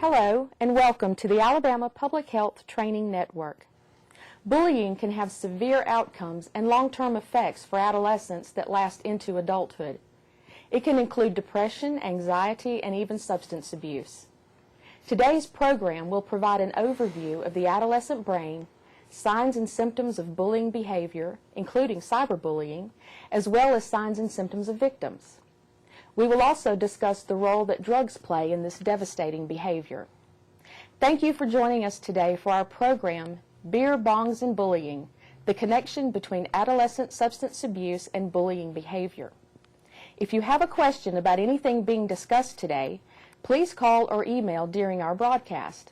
Hello, and welcome to the Alabama Public Health Training Network. Bullying can have severe outcomes and long-term effects for adolescents that last into adulthood. It can include depression, anxiety, and even substance abuse. Today's program will provide an overview of the adolescent brain, signs and symptoms of bullying behavior, including cyberbullying, as well as signs and symptoms of victims. We will also discuss the role that drugs play in this devastating behavior. Thank you for joining us today for our program, Beer, Bongs, and Bullying, the connection between adolescent substance abuse and bullying behavior. If you have a question about anything being discussed today, please call or email during our broadcast.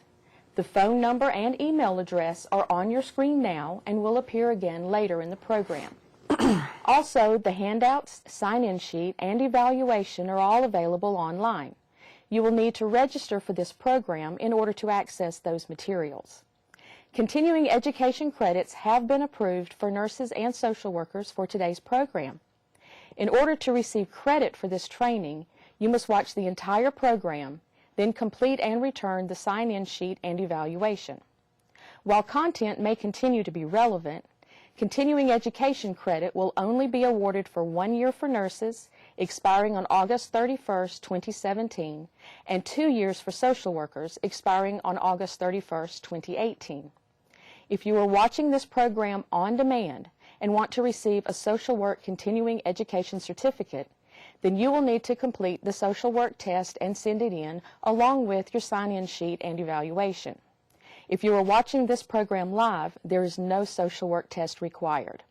The phone number and email address are on your screen now and will appear again later in the program. Also, the handouts, sign-in sheet, and evaluation are all available online. You will need to register for this program in order to access those materials. Continuing education credits have been approved for nurses and social workers for today's program. In order to receive credit for this training, you must watch the entire program, then complete and return the sign-in sheet and evaluation. While content may continue to be relevant, continuing education credit will only be awarded for 1 year for nurses, expiring on August 31st, 2017, and 2 years for social workers, expiring on August 31st, 2018. If you are watching this program on demand and want to receive a social work continuing education certificate, then you will need to complete the social work test and send it in along with your sign-in sheet and evaluation. If you are watching this program live, there is no social work test required.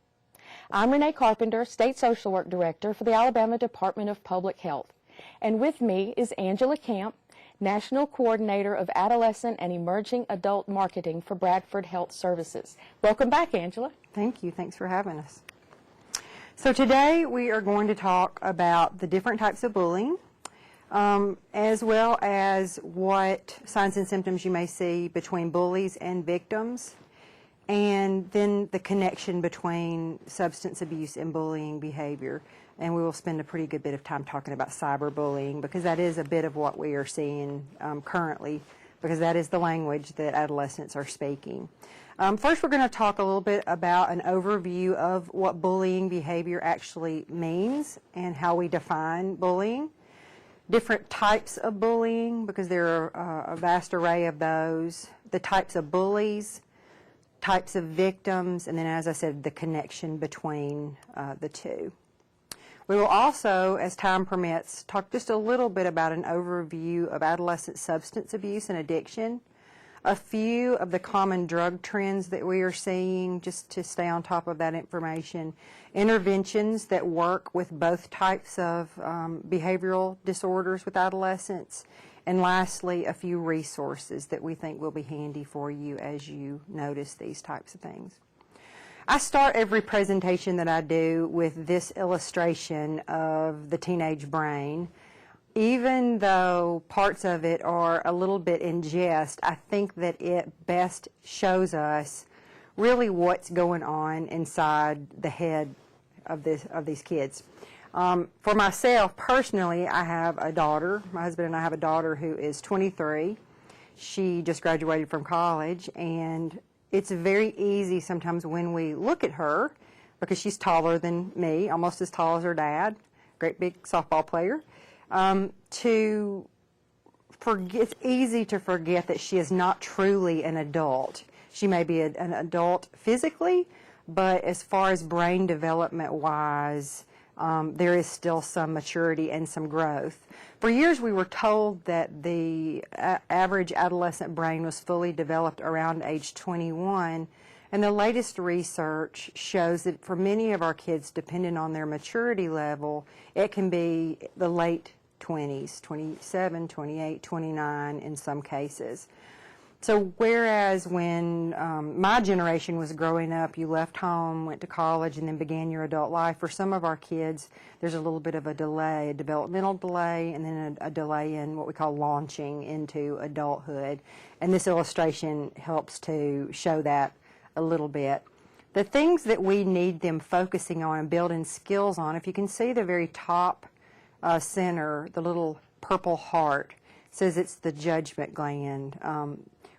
I'm Renee Carpenter, State Social Work Director for the Alabama Department of Public Health, and with me is Angela Camp, National Coordinator of Adolescent and Emerging Adult Marketing for Bradford Health Services. Welcome back, Angela. Thank you. Thanks for having us. So today we are going to talk about the different types of bullying, as well as what signs and symptoms you may see between bullies and victims, and then the connection between substance abuse and bullying behavior. And we will spend a pretty good bit of time talking about cyberbullying, because that is a bit of what we are seeing currently, because that is the language that adolescents are speaking. First, we're going to talk a little bit about an overview of what bullying behavior actually means and how we define bullying. Different types of bullying, because there are a vast array of those. The types of bullies, types of victims, and then, as I said, the connection between the two. We will also, as time permits, talk just a little bit about an overview of adolescent substance abuse and addiction, a few of the common drug trends that we are seeing, just to stay on top of that information, interventions that work with both types of behavioral disorders with adolescents, and lastly, a few resources that we think will be handy for you as you notice these types of things. I start every presentation that I do with this illustration of the teenage brain. Even though parts of it are a little bit in jest, I think that it best shows us really what's going on inside the head of these kids. For myself, personally, I have a daughter. My husband and I have a daughter who is 23. She just graduated from college, and it's very easy sometimes when we look at her, because she's taller than me, almost as tall as her dad, great big softball player, to forget. It's easy to forget that she is not truly an adult. She may be an adult physically, but as far as brain development wise, there is still some maturity and some growth. For years we were told that the average adolescent brain was fully developed around age 21, and the latest research shows that for many of our kids, depending on their maturity level, it can be the late 20s, 27, 28, 29 in some cases. So whereas when my generation was growing up, you left home, went to college, and then began your adult life, for some of our kids, there's a little bit of a delay, a developmental delay, and then a delay in what we call launching into adulthood. And this illustration helps to show that a little bit. The things that we need them focusing on and building skills on, if you can see the very top center, the little purple heart, says it's the judgment gland.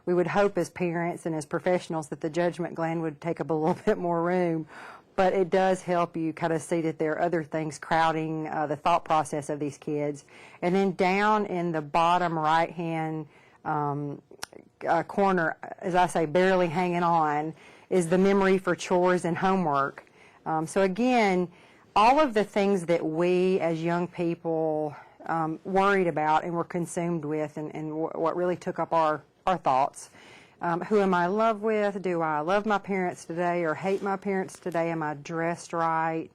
We would hope as parents and as professionals that the judgment gland would take up a little bit more room, but it does help you kind of see that there are other things crowding the thought process of these kids. And then down in the bottom right-hand corner, as I say, barely hanging on, is the memory for chores and homework. So again, all of the things that we as young people worried about and were consumed with, and what really took up our thoughts. Who am I in love with? Do I love my parents today or hate my parents today? Am I dressed right?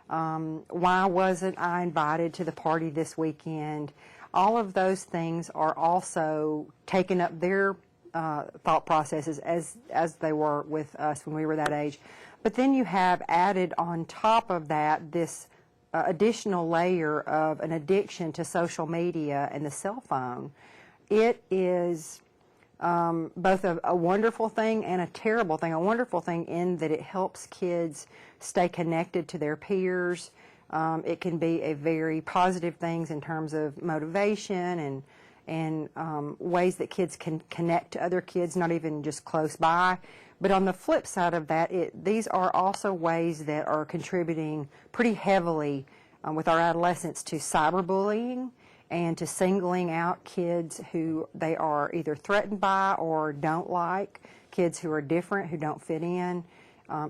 Why wasn't I invited to the party this weekend? All of those things are also taking up their thought processes as they were with us when we were that age. But then you have added on top of that this additional layer of an addiction to social media and the cell phone. It is both a wonderful thing and a terrible thing. A wonderful thing in that it helps kids stay connected to their peers. It can be a very positive thing in terms of motivation and ways that kids can connect to other kids, not even just close by. But on the flip side of that, these are also ways that are contributing pretty heavily with our adolescents to cyberbullying and to singling out kids who they are either threatened by or don't like, kids who are different, who don't fit in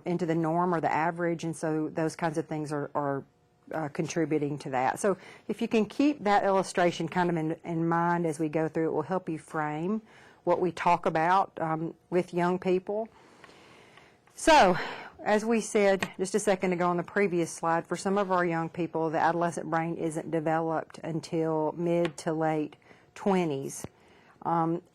into the norm or the average, and so those kinds of things are contributing to that. So if you can keep that illustration kind of in mind as we go through, it will help you frame what we talk about with young people. So, as we said just a second ago on the previous slide, for some of our young people, the adolescent brain isn't developed until mid to late 20s.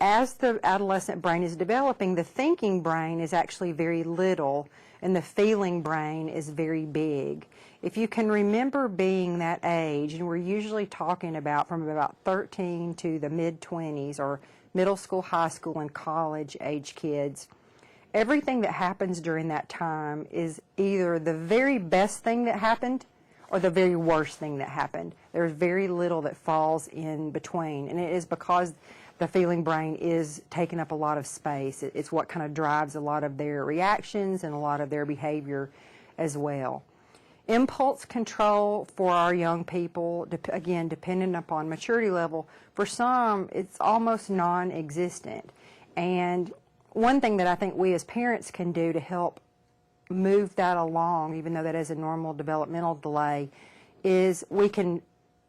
As the adolescent brain is developing, the thinking brain is actually very little, and the feeling brain is very big. If you can remember being that age, and we're usually talking about from about 13 to the mid-20s, or middle school, high school, and college age kids, everything that happens during that time is either the very best thing that happened or the very worst thing that happened. There's very little that falls in between, and it is because the feeling brain is taking up a lot of space. It's what kind of drives a lot of their reactions and a lot of their behavior as well. Impulse control for our young people, again, dependent upon maturity level, for some it's almost non-existent. And one thing that I think we as parents can do to help move that along, even though that is a normal developmental delay, is we can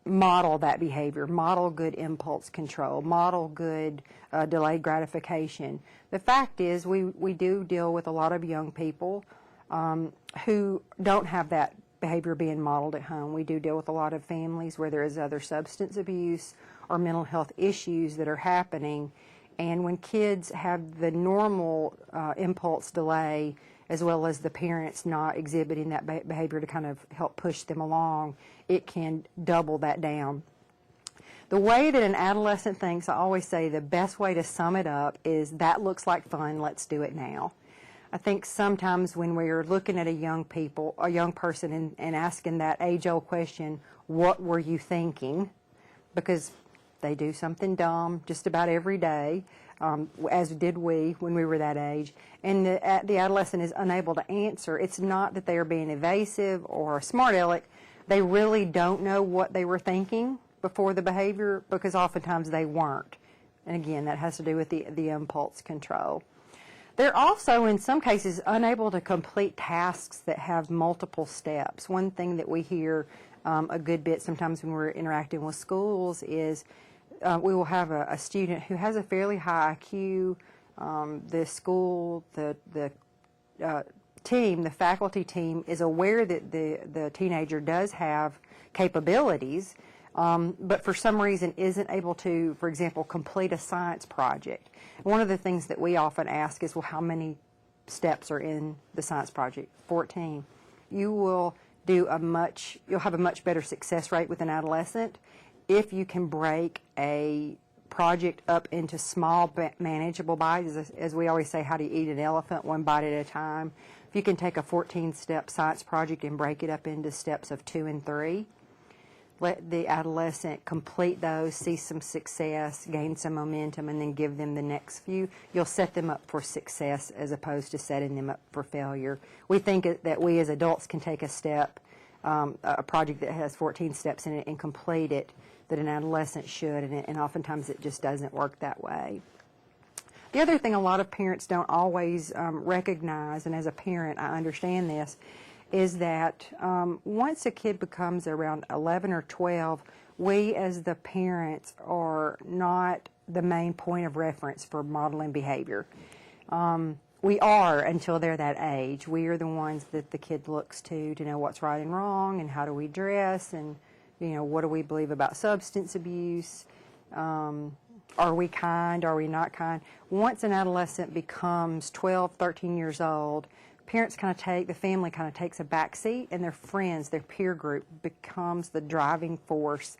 model that behavior, model good impulse control, model good delayed gratification. The fact is we do deal with a lot of young people who don't have that behavior being modeled at home. We do deal with a lot of families where there is other substance abuse or mental health issues that are happening. And when kids have the normal impulse delay, as well as the parents not exhibiting that behavior to kind of help push them along, it can double that down. The way that an adolescent thinks, I always say the best way to sum it up is, that looks like fun, let's do it now. I think sometimes when we're looking at a young person and asking that age-old question, what were you thinking? Because they do something dumb just about every day, as did we when we were that age, and the adolescent is unable to answer. It's not that they are being evasive or smart aleck. They really don't know what they were thinking before the behavior, because oftentimes they weren't. And again, that has to do with the impulse control. They're also, in some cases, unable to complete tasks that have multiple steps. One thing that we hear a good bit sometimes when we're interacting with schools is we will have a student who has a fairly high IQ. The school, the team, the faculty team is aware that the teenager does have capabilities, but for some reason isn't able to, for example, complete a science project. One of the things that we often ask is, well, how many steps are in the science project? 14. You'll have a much better success rate with an adolescent if you can break a project up into small, manageable bites. As we always say, how do you eat an elephant? One bite at a time. If you can take a 14-step science project and break it up into steps of 2 and 3, let the adolescent complete those, see some success, gain some momentum, and then give them the next few. You'll set them up for success as opposed to setting them up for failure. We think that we as adults can take a step, a project that has 14 steps in it, and complete it, that an adolescent should, and oftentimes it just doesn't work that way. The other thing a lot of parents don't always recognize, and as a parent I understand this, is that once a kid becomes around 11 or 12, we as the parents are not the main point of reference for modeling behavior. We are until they're that age. We are the ones that the kid looks to know what's right and wrong, and how do we dress, and what do we believe about substance abuse. Are we kind? Are we not kind? Once an adolescent becomes 12, 13 years old, the family kind of takes a back seat, and their friends, their peer group, becomes the driving force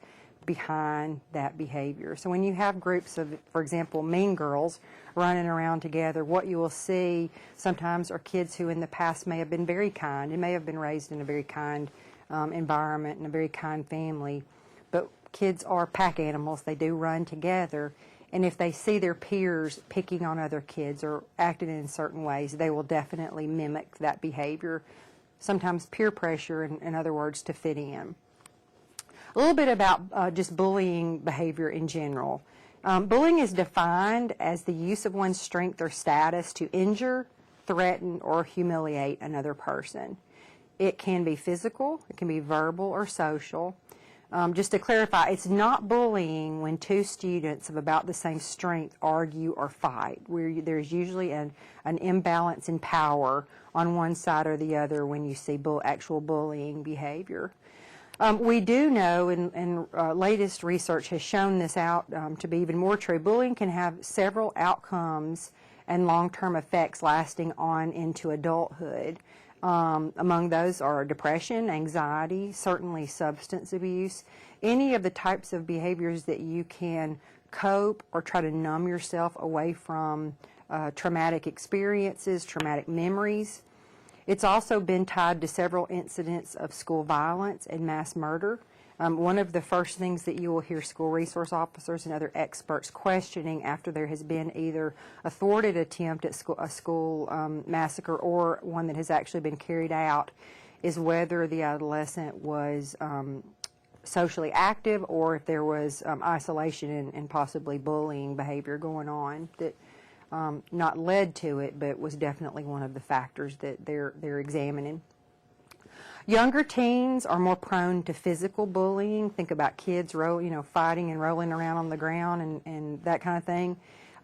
behind that behavior. So when you have groups of, for example, mean girls running around together, what you will see sometimes are kids who in the past may have been very kind and may have been raised in a very kind environment and a very kind family, but kids are pack animals. They do run together. And if they see their peers picking on other kids or acting in certain ways, they will definitely mimic that behavior, sometimes peer pressure, in other words, to fit in. A little bit about just bullying behavior in general. Bullying is defined as the use of one's strength or status to injure, threaten, or humiliate another person. It can be physical, it can be verbal or social. Just to clarify, it's not bullying when two students of about the same strength argue or fight, where there's usually an imbalance in power on one side or the other when you see actual bullying behavior. We do know, and latest research has shown this out to be even more true, bullying can have several outcomes and long-term effects lasting on into adulthood. Among those are depression, anxiety, certainly substance abuse, any of the types of behaviors that you can cope or try to numb yourself away from traumatic experiences, traumatic memories. It's also been tied to several incidents of school violence and mass murder. One of the first things that you will hear school resource officers and other experts questioning after there has been either a thwarted attempt at a school massacre or one that has actually been carried out is whether the adolescent was socially active or if there was isolation and possibly bullying behavior going on that not led to it, but was definitely one of the factors that they're examining. Younger teens are more prone to physical bullying. Think about kids fighting and rolling around on the ground and that kind of thing.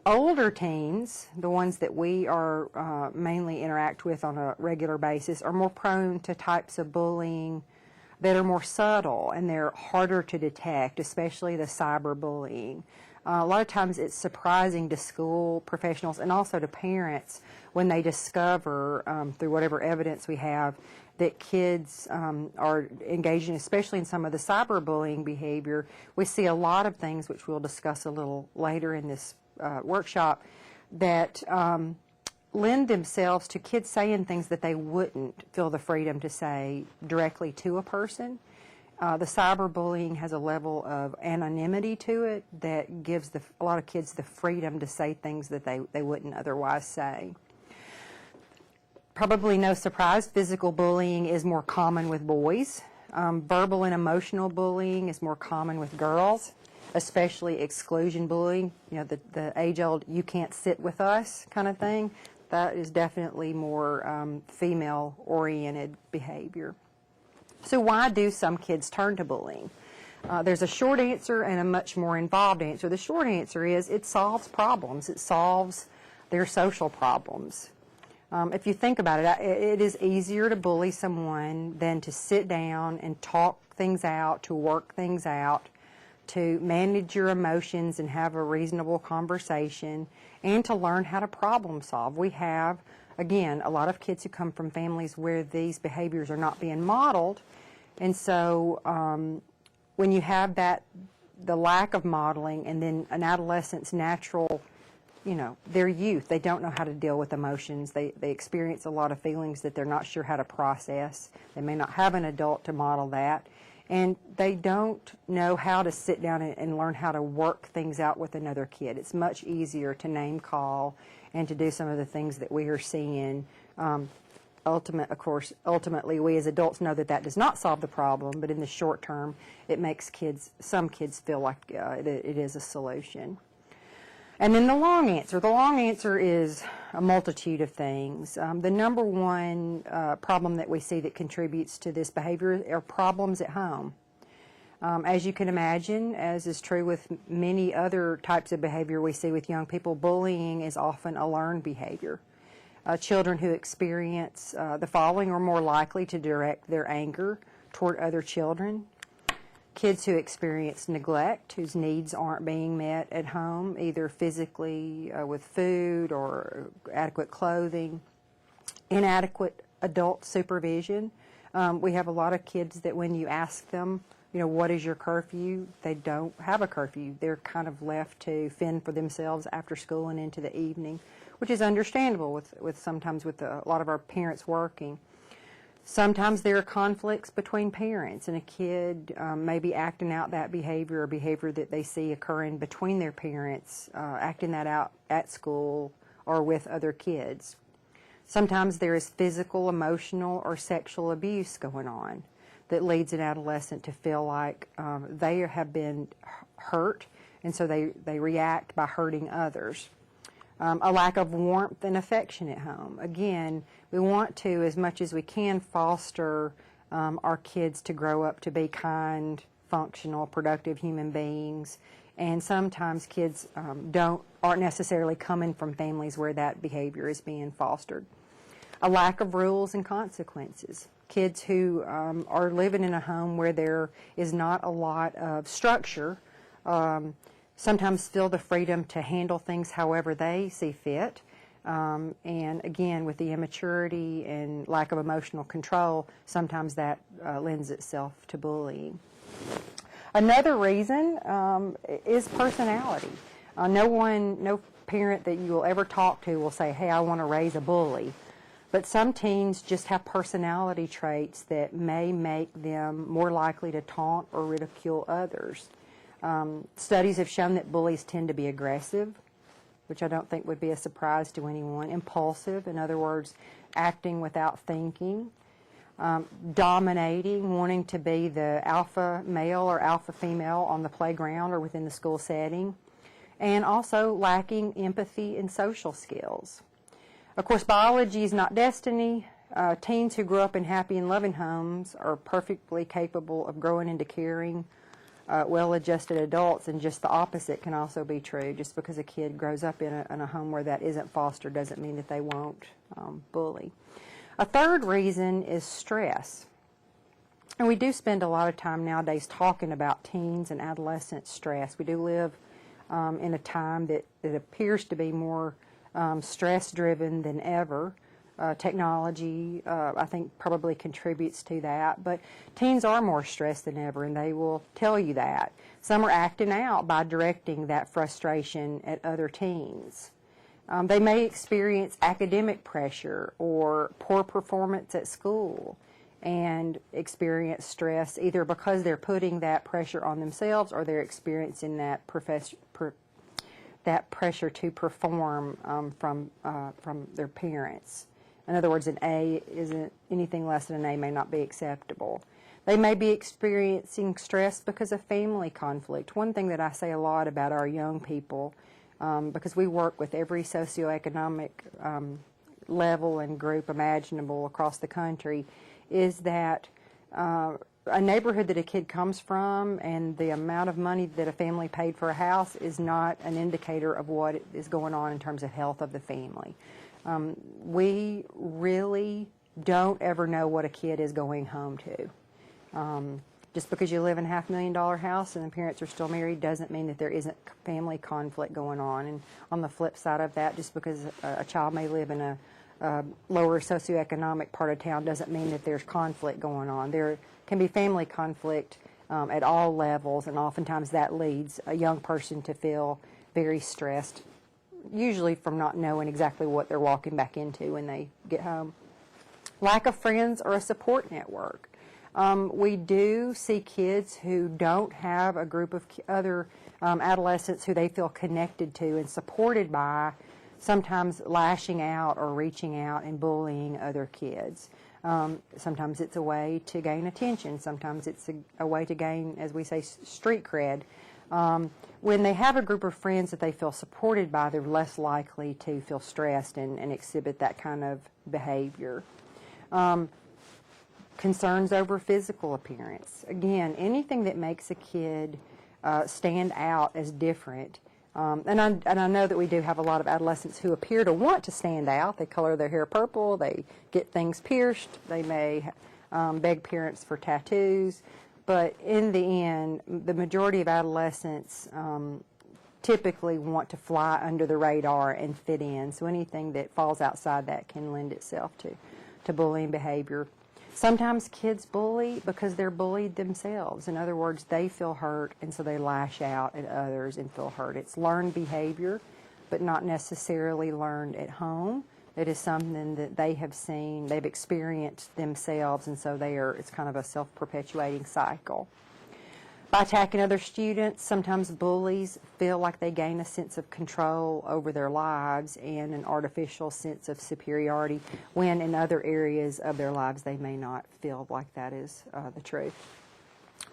Older teens, the ones that we are mainly interact with on a regular basis, are more prone to types of bullying that are more subtle and they're harder to detect, especially the cyberbullying. A lot of times it's surprising to school professionals and also to parents when they discover, through whatever evidence we have, that kids are engaging, especially in some of the cyberbullying behavior. We see a lot of things, which we'll discuss a little later in this workshop, that lend themselves to kids saying things that they wouldn't feel the freedom to say directly to a person. The cyberbullying has a level of anonymity to it that gives a lot of kids the freedom to say things that they wouldn't otherwise say. Probably no surprise, physical bullying is more common with boys. Verbal and emotional bullying is more common with girls, especially exclusion bullying, the age-old "you can't sit with us" kind of thing. That is definitely more female-oriented behavior. So why do some kids turn to bullying? There's a short answer and a much more involved answer. The short answer is it solves problems. It solves their social problems. If you think about it, it is easier to bully someone than to sit down and talk things out, to work things out, to manage your emotions and have a reasonable conversation, and to learn how to problem solve. We have, again, a lot of kids who come from families where these behaviors are not being modeled, and so when you have the lack of modeling and then an adolescent's natural, their youth, they don't know how to deal with emotions. They experience a lot of feelings that they're not sure how to process. They may not have an adult to model that. and they don't know how to sit down and learn how to work things out with another kid. It's much easier to name call and to do some of the things that we are seeing. Ultimately, we as adults know that that does not solve the problem, but in the short term, it makes some kids feel like it is a solution. And then the long answer. The long answer is a multitude of things. The number one problem that we see that contributes to this behavior are problems at home. As you can imagine, as is true with many other types of behavior we see with young people, bullying is often a learned behavior. Children who experience the following are more likely to direct their anger toward other children. Kids who experience neglect, whose needs aren't being met at home, either physically with food or adequate clothing. Inadequate adult supervision. We have a lot of kids that when you ask them, what is your curfew? They don't have a curfew. They're kind of left to fend for themselves after school and into the evening, which is understandable with sometimes with a lot of our parents working. Sometimes there are conflicts between parents, and a kid may be acting out that behavior or behavior that they see occurring between their parents, acting that out at school or with other kids. Sometimes there is physical, emotional, or sexual abuse going on that leads an adolescent to feel like they have been hurt, and so they react by hurting others. A lack of warmth and affection at home. Again, we want to, as much as we can, foster our kids to grow up to be kind, functional, productive human beings. And sometimes kids aren't necessarily coming from families where that behavior is being fostered. A lack of rules and consequences. Kids who are living in a home where there is not a lot of structure sometimes feel the freedom to handle things however they see fit. And again, with the immaturity and lack of emotional control, sometimes that lends itself to bullying. Another reason is personality. No parent that you will ever talk to will say, hey, I want to raise a bully. But some teens just have personality traits that may make them more likely to taunt or ridicule others. Studies have shown that bullies tend to be aggressive, which I don't think would be a surprise to anyone. Impulsive, in other words, acting without thinking. Dominating, wanting to be the alpha male or alpha female on the playground or within the school setting. And also lacking empathy and social skills. Of course, biology is not destiny. Teens who grow up in happy and loving homes are perfectly capable of growing into caring, well-adjusted adults, and just the opposite can also be true. Just because a kid grows up in a home where that isn't fostered doesn't mean that they won't bully. A third reason is stress. And we do spend a lot of time nowadays talking about teens and adolescent stress. We do live in a time that appears to be more stress-driven than ever. Technology, I think, probably contributes to that. But teens are more stressed than ever, and they will tell you that. Some are acting out by directing that frustration at other teens. They may experience academic pressure or poor performance at school and experience stress either because they're putting that pressure on themselves or they're experiencing that pressure to perform from their parents. In other words, an A isn't anything less than an A may not be acceptable. They may be experiencing stress because of family conflict. One thing that I say a lot about our young people, because we work with every socioeconomic level and group imaginable across the country, is that a neighborhood that a kid comes from and the amount of money that a family paid for a house is not an indicator of what is going on in terms of health of the family. We really don't ever know what a kid is going home to. Just because you live in a $500,000 house and the parents are still married doesn't mean that there isn't family conflict going on. And on the flip side of that, just because a child may live in a lower socioeconomic part of town doesn't mean that there's conflict going on. There can be family conflict at all levels, and oftentimes that leads a young person to feel very stressed, usually from not knowing exactly what they're walking back into when they get home. Lack of friends or a support network. We do see kids who don't have a group of other adolescents who they feel connected to and supported by, sometimes lashing out or reaching out and bullying other kids. Sometimes it's a way to gain attention. Sometimes it's a way to gain, as we say, street cred. When they have a group of friends that they feel supported by, they're less likely to feel stressed and exhibit that kind of behavior. Concerns over physical appearance. Again, anything that makes a kid stand out as different. And I know that we do have a lot of adolescents who appear to want to stand out. They color their hair purple, they get things pierced, they may beg parents for tattoos. But in the end, the majority of adolescents typically want to fly under the radar and fit in. So anything that falls outside that can lend itself to bullying behavior. Sometimes kids bully because they're bullied themselves. In other words, they feel hurt, and so they lash out at others and feel hurt. It's learned behavior, but not necessarily learned at home. It is something that they have seen, they've experienced themselves, and so it's kind of a self-perpetuating cycle. By attacking other students, sometimes bullies feel like they gain a sense of control over their lives and an artificial sense of superiority, when in other areas of their lives they may not feel like that is the truth.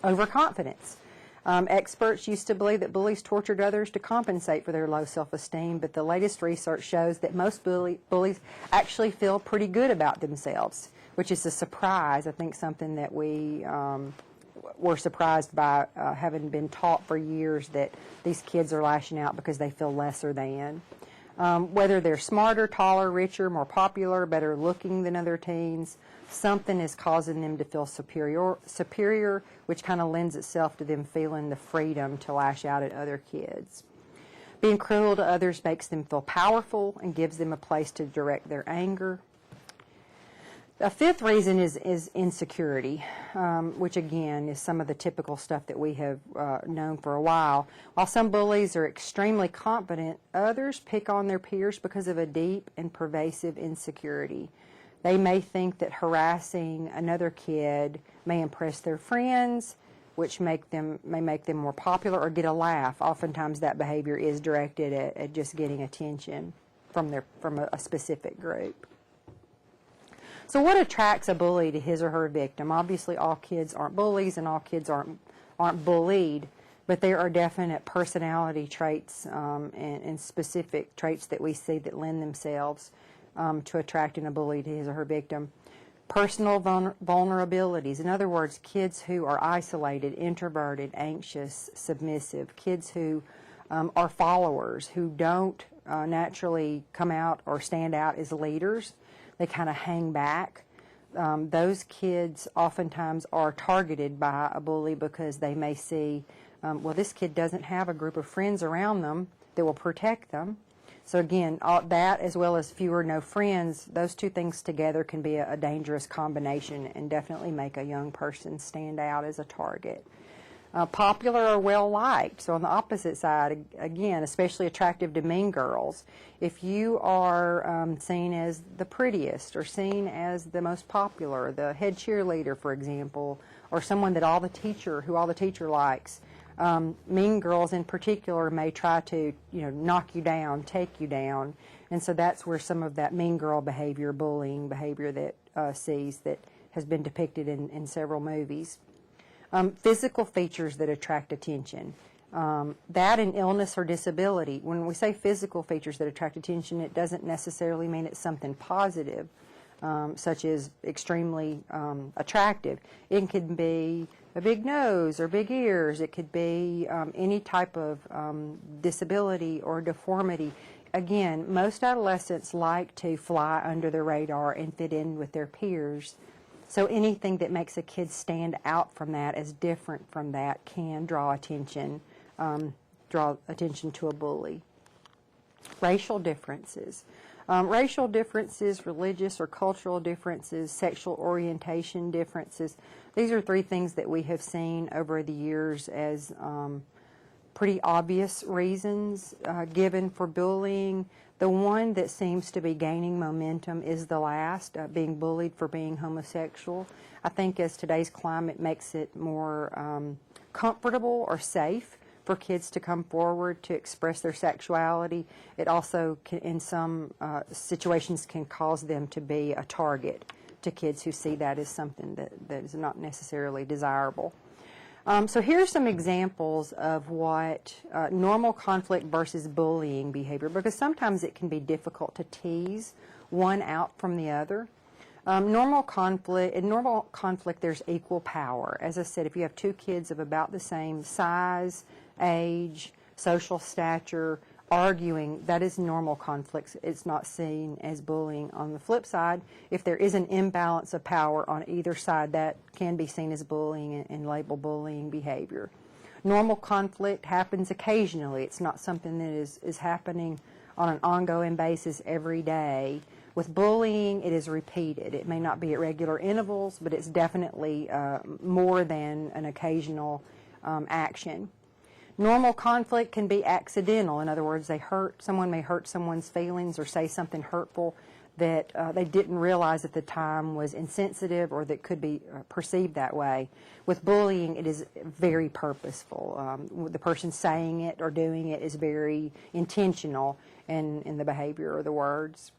Overconfidence. Experts used to believe that bullies tortured others to compensate for their low self-esteem, but the latest research shows that most bullies actually feel pretty good about themselves, which is a surprise. I think something that we were surprised by, having been taught for years that these kids are lashing out because they feel lesser than. Whether they're smarter, taller, richer, more popular, better looking than other teens, something is causing them to feel superior, which kind of lends itself to them feeling the freedom to lash out at other kids. Being cruel to others makes them feel powerful and gives them a place to direct their anger. A fifth reason is insecurity, which again is some of the typical stuff that we have known for a while. While some bullies are extremely confident, others pick on their peers because of a deep and pervasive insecurity. They may think that harassing another kid may impress their friends, which may make them more popular or get a laugh. Oftentimes that behavior is directed at just getting attention from a specific group. So what attracts a bully to his or her victim? Obviously all kids aren't bullies and all kids aren't bullied, but there are definite personality traits and specific traits that we see that lend themselves to attracting a bully to his or her victim. Personal vulnerabilities. In other words, kids who are isolated, introverted, anxious, submissive, kids who are followers, who don't naturally come out or stand out as leaders. They kind of hang back. Those kids oftentimes are targeted by a bully because they may see, well, this kid doesn't have a group of friends around them that will protect them. So again, that as well as few or no friends, those two things together can be a dangerous combination and definitely make a young person stand out as a target. Popular or well-liked. So on the opposite side, again, especially attractive to mean girls. If you are seen as the prettiest or seen as the most popular, the head cheerleader, for example, or someone that all the teacher likes, mean girls in particular may try to, knock you down, take you down. And so that's where some of that mean girl behavior, bullying behavior that that has been depicted in several movies. Physical features that attract attention. That and illness or disability. When we say physical features that attract attention, it doesn't necessarily mean it's something positive, such as extremely attractive. It could be a big nose or big ears. It could be any type of disability or deformity. Again, most adolescents like to fly under the radar and fit in with their peers. So anything that makes a kid stand out from that, as different from that, can draw attention to a bully. Racial differences. Racial differences, religious or cultural differences, sexual orientation differences. These are three things that we have seen over the years as pretty obvious reasons given for bullying. The one that seems to be gaining momentum is the last, being bullied for being homosexual. I think as today's climate makes it more comfortable or safe for kids to come forward to express their sexuality, it also can, in some situations, can cause them to be a target to kids who see that as something that is not necessarily desirable. So here's some examples of what normal conflict versus bullying behavior, because sometimes it can be difficult to tease one out from the other. In normal conflict, there's equal power. As I said, if you have two kids of about the same size, age, social stature, arguing, that is normal conflict. It's not seen as bullying. On the flip side, if there is an imbalance of power on either side, that can be seen as bullying and labeled bullying behavior. Normal conflict happens occasionally. It's not something that is happening on an ongoing basis every day. With bullying, it is repeated. It may not be at regular intervals, but it's definitely more than an occasional action. Normal conflict can be accidental. In other words, someone may hurt someone's feelings or say something hurtful that they didn't realize at the time was insensitive or that could be perceived that way. With bullying, it is very purposeful. The person saying it or doing it is very intentional in the behavior or the words.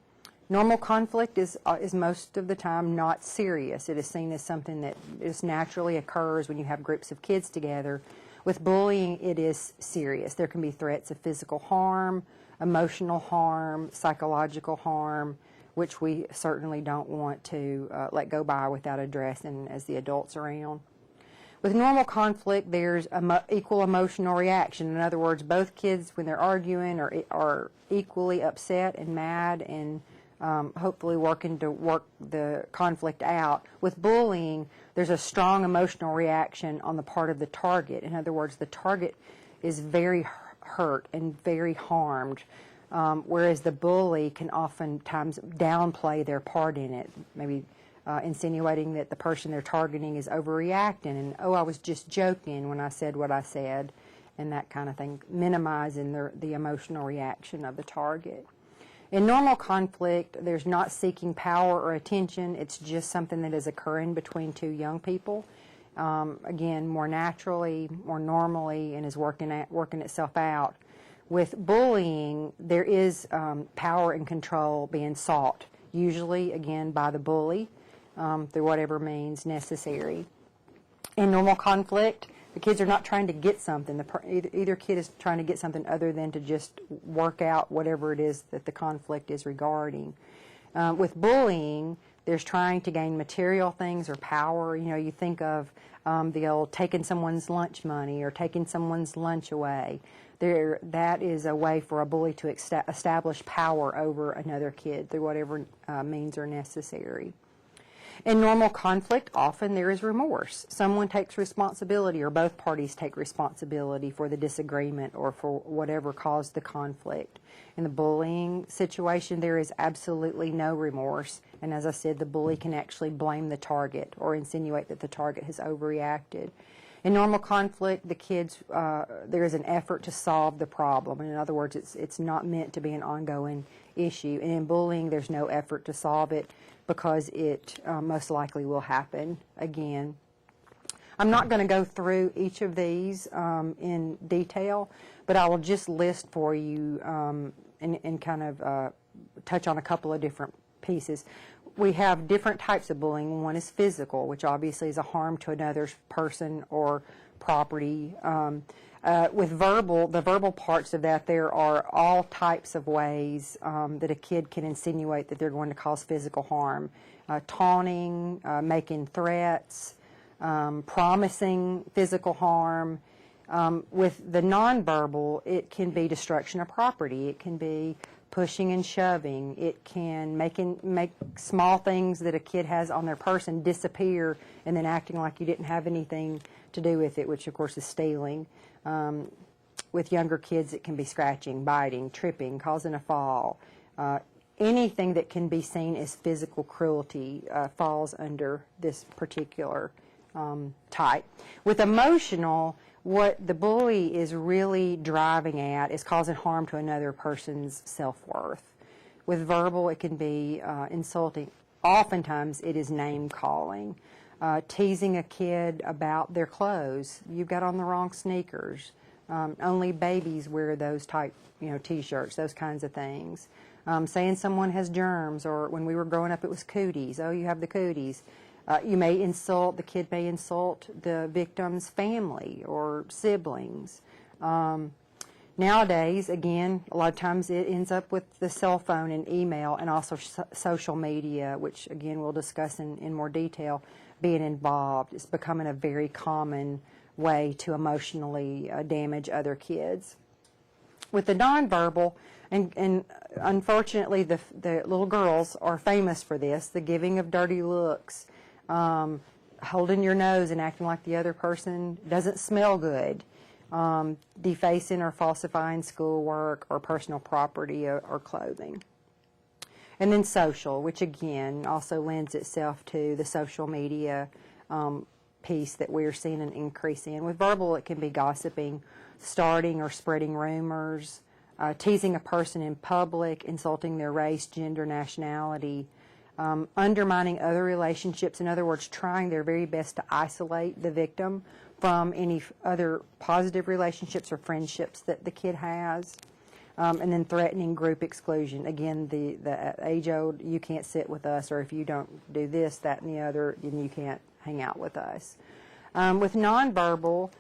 Normal conflict is most of the time not serious. It is seen as something that just naturally occurs when you have groups of kids together. With bullying, it is serious. There can be threats of physical harm, emotional harm, psychological harm, which we certainly don't want to let go by without addressing as the adults around. With normal conflict, there's equal emotional reaction. In other words, both kids, when they're arguing, are equally upset and mad and hopefully working to work the conflict out. With bullying, there's a strong emotional reaction on the part of the target. In other words, the target is very hurt and very harmed, whereas the bully can oftentimes downplay their part in it, maybe insinuating that the person they're targeting is overreacting and, oh, I was just joking when I said what I said, and that kind of thing, minimizing the emotional reaction of the target. In normal conflict, there's not seeking power or attention. It's just something that is occurring between two young people. Again, more naturally, more normally, and is working itself out. With bullying, there is power and control being sought, usually, again, by the bully, through whatever means necessary. In normal conflict, the kids are not trying to get something. Either kid is trying to get something other than to just work out whatever it is that the conflict is regarding. With bullying, there's trying to gain material things or power. You know, you think of the old taking someone's lunch money or taking someone's lunch away. That is a way for a bully to establish power over another kid through whatever means are necessary. In normal conflict, often there is remorse. Someone takes responsibility or both parties take responsibility for the disagreement or for whatever caused the conflict. In the bullying situation, there is absolutely no remorse. And as I said, the bully can actually blame the target or insinuate that the target has overreacted. In normal conflict, the kids, there is an effort to solve the problem. In other words, it's not meant to be an ongoing issue. And in bullying, there's no effort to solve it because it most likely will happen again. I'm not going to go through each of these in detail, but I will just list for you and kind of touch on a couple of different pieces. We have different types of bullying. One is physical, which obviously is a harm to another person or property. With the verbal parts of that, there are all types of ways that a kid can insinuate that they're going to cause physical harm. Taunting, making threats, promising physical harm. With the nonverbal, it can be destruction of property. It can be pushing and shoving. It can make small things that a kid has on their person disappear and then acting like you didn't have anything to do with it, which of course is stealing. With younger kids, it can be scratching, biting, tripping, causing a fall. Anything that can be seen as physical cruelty falls under this particular type. With emotional, what the bully is really driving at is causing harm to another person's self-worth. With verbal, it can be insulting. Oftentimes, it is name-calling, teasing a kid about their clothes. You've got on the wrong sneakers. Only babies wear those type, T-shirts, those kinds of things. Saying someone has germs, or when we were growing up, it was cooties. Oh, you have the cooties. The kid may insult the victim's family or siblings. Nowadays, again, a lot of times it ends up with the cell phone and email, and also social media, which again we'll discuss in more detail, being involved. It's becoming a very common way to emotionally damage other kids. With the nonverbal, and unfortunately the little girls are famous for this, the giving of dirty looks, holding your nose and acting like the other person doesn't smell good, defacing or falsifying schoolwork or personal property or clothing. And then social, which again also lends itself to the social media piece that we're seeing an increase in. With verbal, it can be gossiping, starting or spreading rumors, teasing a person in public, insulting their race, gender, nationality, undermining other relationships. In other words, trying their very best to isolate the victim from any other positive relationships or friendships that the kid has. And then threatening group exclusion. Again, the age-old, you can't sit with us, or if you don't do this, that, and the other, then you can't hang out with us. With nonverbal,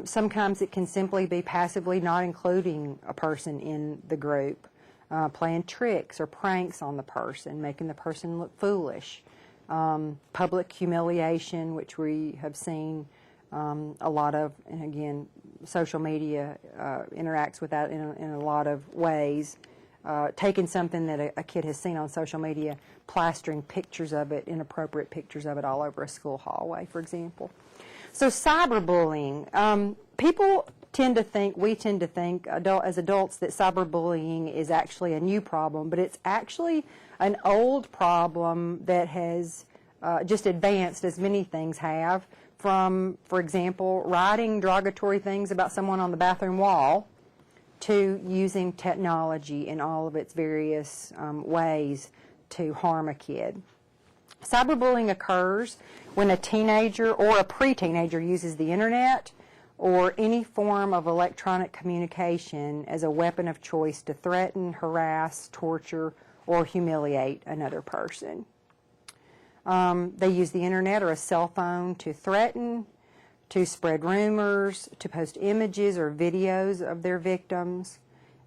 sometimes it can simply be passively not including a person in the group, playing tricks or pranks on the person, making the person look foolish, public humiliation, which we have seen a lot of, and again, social media interacts with that in a lot of ways. Taking something that a kid has seen on social media, plastering pictures of it, inappropriate pictures of it all over a school hallway, for example. So cyberbullying, we tend to think as adults that cyberbullying is actually a new problem, but it's actually an old problem that has just advanced, as many things have, from, for example, writing derogatory things about someone on the bathroom wall to using technology in all of its various ways to harm a kid. Cyberbullying occurs when a teenager or a pre-teenager uses the internet or any form of electronic communication as a weapon of choice to threaten, harass, torture, or humiliate another person. They use the internet or a cell phone to threaten, to spread rumors, to post images or videos of their victims.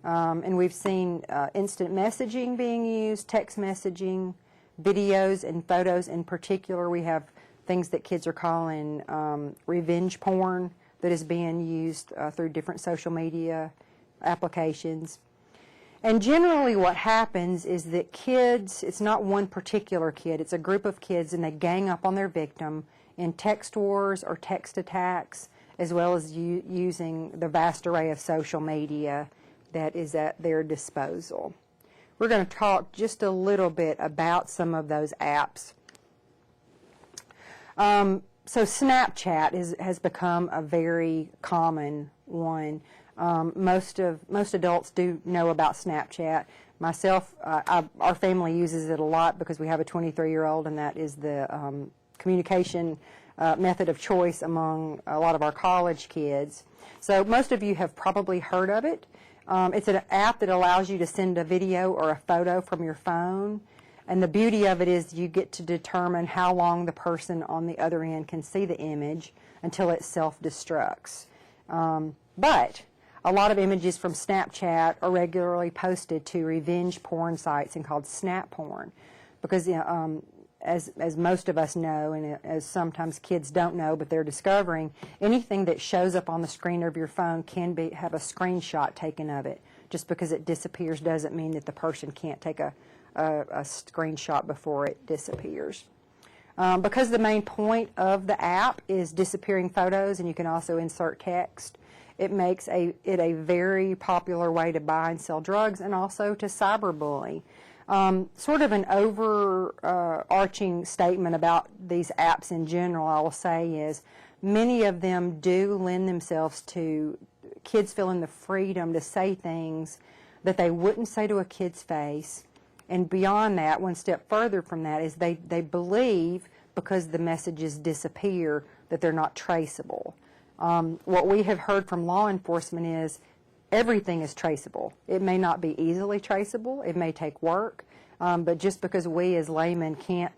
And we've seen instant messaging being used, text messaging, videos and photos. In particular, we have things that kids are calling revenge porn that is being used through different social media applications. And generally what happens is that kids, it's not one particular kid, it's a group of kids, and they gang up on their victim in text wars or text attacks, as well as using the vast array of social media that is at their disposal. We're going to talk just a little bit about some of those apps. So Snapchat has become a very common one. Most adults do know about Snapchat. Myself, our family uses it a lot because we have a 23-year-old, and that is the communication method of choice among a lot of our college kids. So most of you have probably heard of it. It's an app that allows you to send a video or a photo from your phone. And the beauty of it is you get to determine how long the person on the other end can see the image until it self-destructs. But a lot of images from Snapchat are regularly posted to revenge porn sites and called snap porn. Because as most of us know, and as sometimes kids don't know, but they're discovering, anything that shows up on the screen of your phone can have a screenshot taken of it. Just because it disappears doesn't mean that the person can't take a screenshot before it disappears. Because the main point of the app is disappearing photos, and you can also insert text, it makes it a very popular way to buy and sell drugs, and also to cyberbully. Sort of an overarching statement about these apps in general, I will say, is many of them do lend themselves to kids feeling the freedom to say things that they wouldn't say to a kid's face. And beyond that, one step further from that, is they believe, because the messages disappear, that they're not traceable. What we have heard from law enforcement is everything is traceable. It may not be easily traceable. It may take work. But just because we as laymen can't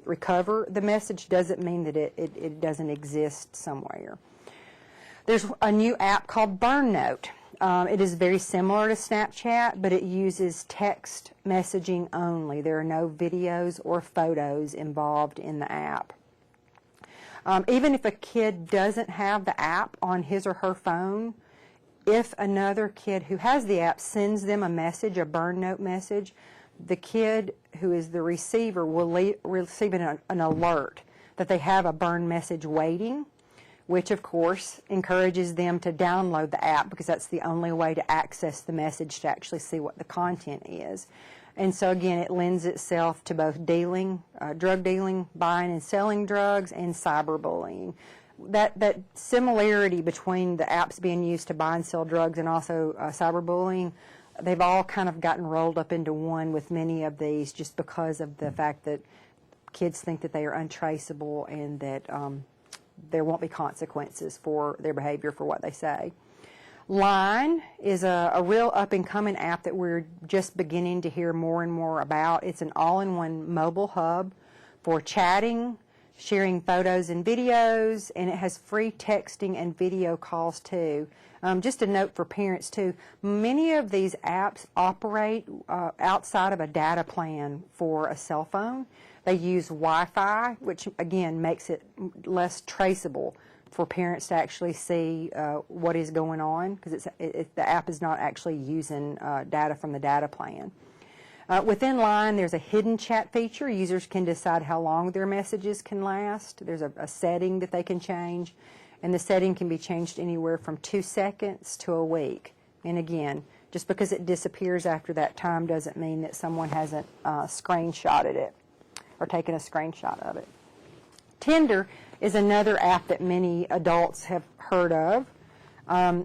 recover the message doesn't mean that it doesn't exist somewhere. There's a new app called BurnNote. It is very similar to Snapchat, but it uses text messaging only. There are no videos or photos involved in the app. Even if a kid doesn't have the app on his or her phone, if another kid who has the app sends them a message, a BurnNote message, the kid who is the receiver will receive an alert that they have a burn message waiting, which of course encourages them to download the app, because that's the only way to access the message, to actually see what the content is. And so again, it lends itself to both dealing, drug dealing, buying and selling drugs, and cyberbullying. That similarity between the apps being used to buy and sell drugs and also cyberbullying, they've all kind of gotten rolled up into one with many of these, just because of the fact that kids think that they are untraceable and that there won't be consequences for their behavior for what they say. Line is a real up-and-coming app that we're just beginning to hear more and more about. It's an all-in-one mobile hub for chatting, sharing photos and videos, and it has free texting and video calls too. Just a note for parents too, many of these apps operate outside of a data plan for a cell phone. They use Wi-Fi, which again makes it less traceable for parents to actually see what is going on, because the app is not actually using data from the data plan. Within Line, there's a hidden chat feature. Users can decide how long their messages can last. There's a setting that they can change, and the setting can be changed anywhere from 2 seconds to a week. And again, just because it disappears after that time doesn't mean that someone hasn't screenshotted it or taken a screenshot of it. Tinder is another app that many adults have heard of.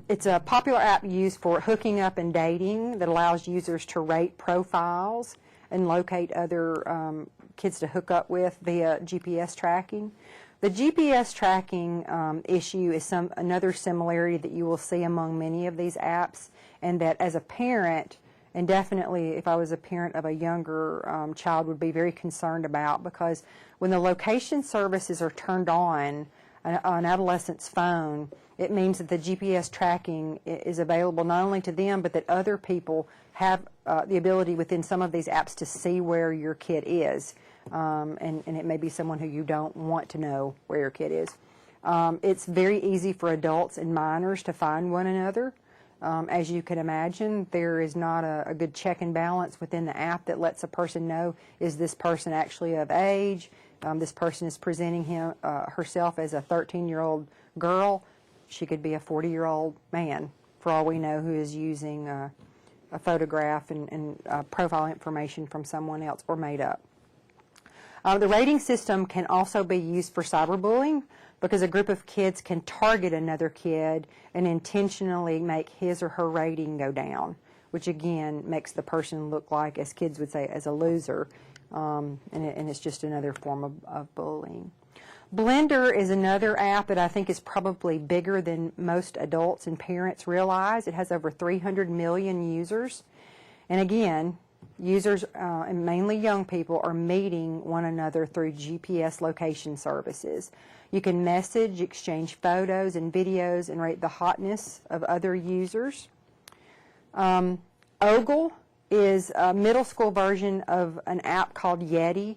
It's a popular app used for hooking up and dating that allows users to rate profiles and locate other kids to hook up with via GPS tracking. The GPS tracking issue is another similarity that you will see among many of these apps, and that as a parent, and definitely if I was a parent of a younger child, would be very concerned about, because when the location services are turned on an adolescent's phone, it means that the GPS tracking is available not only to them, but that other people have the ability within some of these apps to see where your kid is. And it may be someone who you don't want to know where your kid is. It's very easy for adults and minors to find one another. As you can imagine, there is not a good check and balance within the app that lets a person know, is this person actually of age? This person is presenting herself as a 13-year-old girl. She could be a 40-year-old man, for all we know, who is using a photograph and profile information from someone else or made up. The rating system can also be used for cyberbullying, because a group of kids can target another kid and intentionally make his or her rating go down, which again makes the person look like, as kids would say, as a loser, and it's just another form of bullying. Blender is another app that I think is probably bigger than most adults and parents realize. It has over 300 million users, and again, users, and mainly young people, are meeting one another through GPS location services. You can message, exchange photos and videos, and rate the hotness of other users. Ogle is a middle school version of an app called Yeti,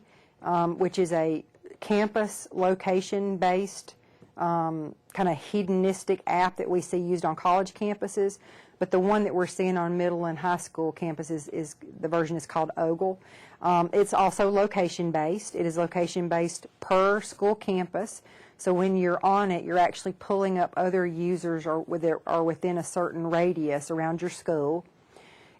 which is a campus location-based kind of hedonistic app that we see used on college campuses. But the one that we're seeing on middle and high school campuses is the version is called Ogle. It's also location-based. It is location-based per school campus. So when you're on it, you're actually pulling up other users or within a certain radius around your school.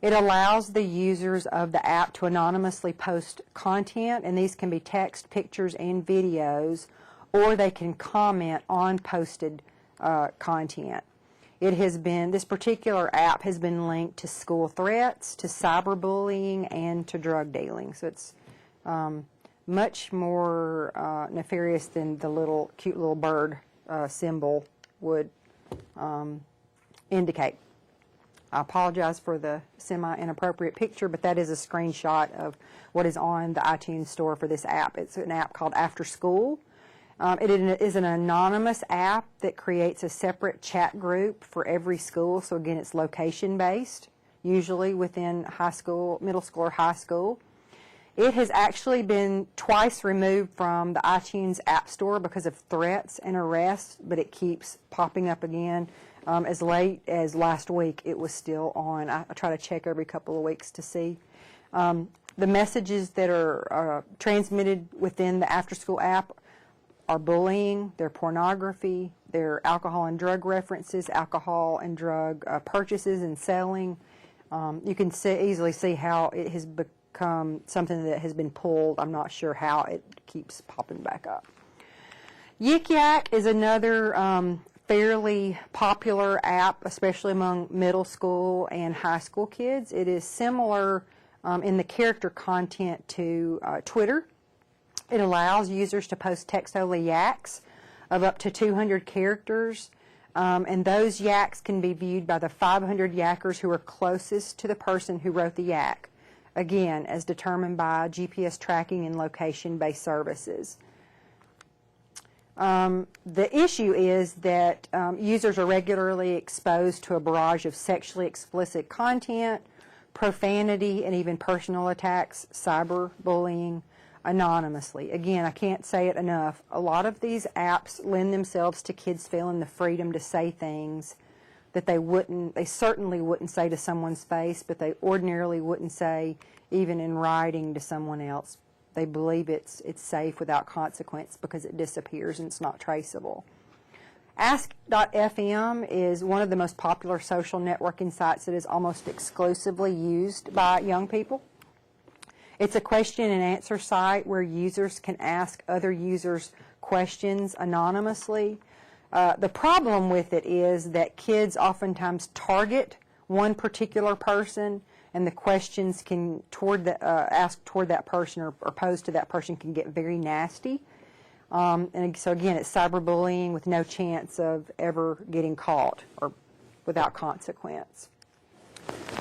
It allows the users of the app to anonymously post content, and these can be text, pictures, and videos, or they can comment on posted content. It has been, this particular app has been linked to school threats, to cyberbullying, and to drug dealing. So it's much more nefarious than the cute little bird symbol would indicate. I apologize for the semi-inappropriate picture, but that is a screenshot of what is on the iTunes store for this app. It's an app called AfterSchool. It is an anonymous app that creates a separate chat group for every school. So again, it's location-based, usually within high school, middle school, or high school. It has actually been twice removed from the iTunes App Store because of threats and arrests, but it keeps popping up again. As late as last week, it was still on. I try to check every couple of weeks to see. The messages that are transmitted within the AfterSchool app are bullying, they're pornography, they're alcohol and drug references, alcohol and drug purchases and selling. You can easily see how it has become something that has been pulled. I'm not sure how it keeps popping back up. Yik Yak is another fairly popular app, especially among middle school and high school kids. It is similar in the character content to Twitter. It allows users to post text-only yaks of up to 200 characters, and those yaks can be viewed by the 500 yakkers who are closest to the person who wrote the yak, again, as determined by GPS tracking and location-based services. The issue is that users are regularly exposed to a barrage of sexually explicit content, profanity, and even personal attacks, cyberbullying, anonymously. Again, I can't say it enough. A lot of these apps lend themselves to kids feeling the freedom to say things that they certainly wouldn't say to someone's face, but they ordinarily wouldn't say even in writing to someone else. They believe it's safe without consequence because it disappears and it's not traceable. Ask.fm is one of the most popular social networking sites that is almost exclusively used by young people. It's a question and answer site where users can ask other users questions anonymously. The problem with it is that kids oftentimes target one particular person, and the questions can asked toward that person or posed to that person can get very nasty. And so again, it's cyberbullying with no chance of ever getting caught or without consequence.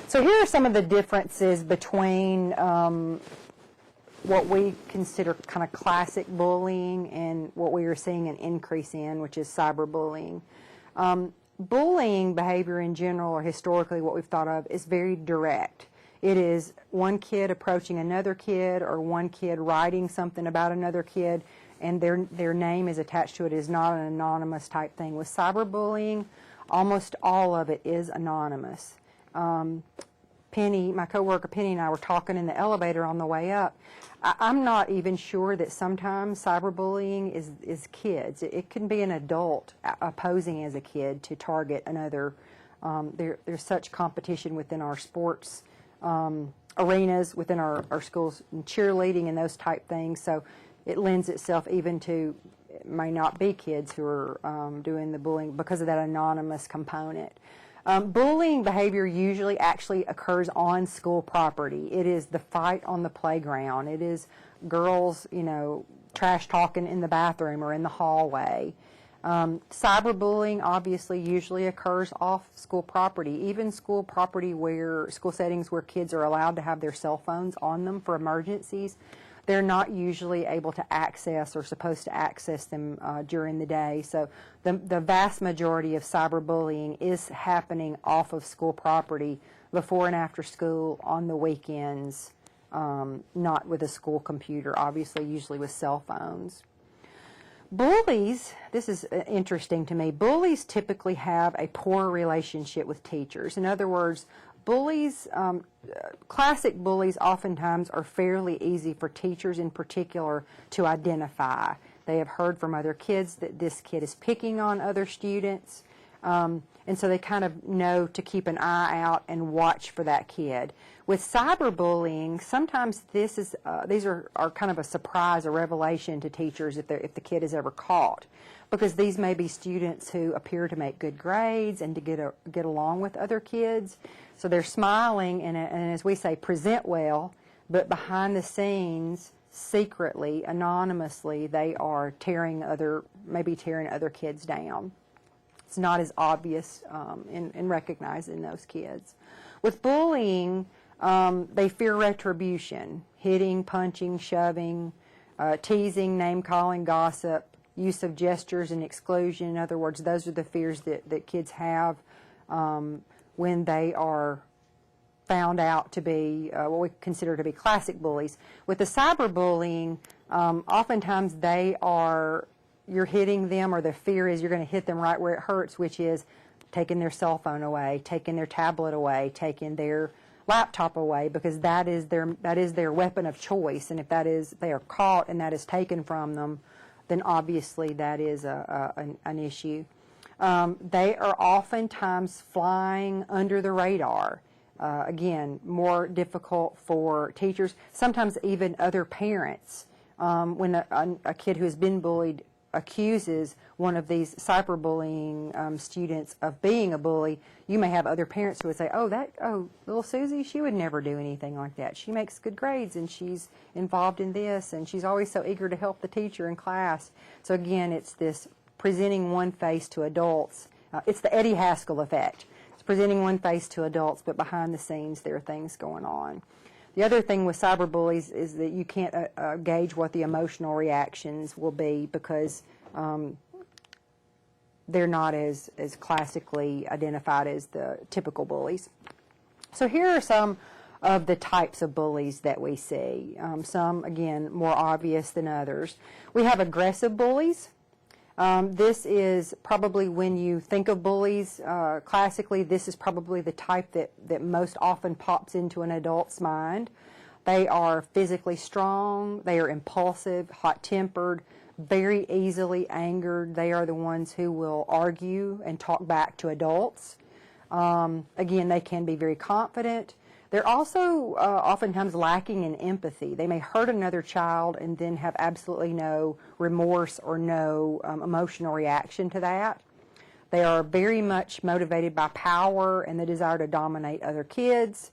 So here are some of the differences between what we consider kind of classic bullying and what we are seeing an increase in, which is cyberbullying. Bullying behavior in general, or historically what we've thought of, is very direct. It is one kid approaching another kid, or one kid writing something about another kid, and their name is attached to it. It is not an anonymous type thing. With cyberbullying, almost all of it is anonymous. Penny, my coworker Penny, and I were talking in the elevator on the way up. I'm not even sure that sometimes cyberbullying is kids. It can be an adult posing as a kid to target another. There's such competition within our sports arenas, within our schools, and cheerleading and those type things. So it lends itself even to, it may not be kids who are doing the bullying because of that anonymous component. Bullying behavior usually actually occurs on school property. It is the fight on the playground. It is girls, trash talking in the bathroom or in the hallway. Cyberbullying obviously usually occurs off school property, even school settings where kids are allowed to have their cell phones on them for emergencies. They're not usually able to access or supposed to access them during the day. So the vast majority of cyberbullying is happening off of school property, before and after school, on the weekends, not with a school computer, obviously, usually with cell phones. Bullies, this is interesting to me, bullies typically have a poor relationship with teachers. In other words, bullies, classic bullies oftentimes are fairly easy for teachers in particular to identify. They have heard from other kids that this kid is picking on other students. and so they kind of know to keep an eye out and watch for that kid. With cyberbullying, sometimes these are kind of a surprise or revelation to teachers if the kid is ever caught, because these may be students who appear to make good grades and to get along with other kids. So they're smiling and as we say, present well, but behind the scenes, secretly, anonymously, they are maybe tearing other kids down. It's not as obvious in recognizing those kids. With bullying, they fear retribution, hitting, punching, shoving, teasing, name-calling, gossip, use of gestures and exclusion. In other words, those are the fears that kids have when they are found out to be what we consider to be classic bullies. With the cyberbullying, oftentimes you're hitting them, or the fear is you're going to hit them right where it hurts, which is taking their cell phone away, taking their tablet away, taking their laptop away, because that is their weapon of choice. And if they are caught and that is taken from them, then obviously that is an issue. They are oftentimes flying under the radar. Again, more difficult for teachers, sometimes even other parents. When a kid who has been bullied accuses one of these cyberbullying students of being a bully, you may have other parents who would say, oh, little Susie, she would never do anything like that. She makes good grades and she's involved in this and she's always so eager to help the teacher in class. So again, it's this presenting one face to adults. It's the Eddie Haskell effect. It's presenting one face to adults, but behind the scenes there are things going on. The other thing with cyberbullies is that you can't gauge what the emotional reactions will be, because they're not as classically identified as the typical bullies. So here are some of the types of bullies that we see. Some, again, more obvious than others. We have aggressive bullies. This is probably, when you think of bullies, classically, this is probably the type that most often pops into an adult's mind. They are physically strong, they are impulsive, hot-tempered, very easily angered. They are the ones who will argue and talk back to adults. Again, they can be very confident. They're also oftentimes lacking in empathy. They may hurt another child and then have absolutely no remorse or no emotional reaction to that. They are very much motivated by power and the desire to dominate other kids,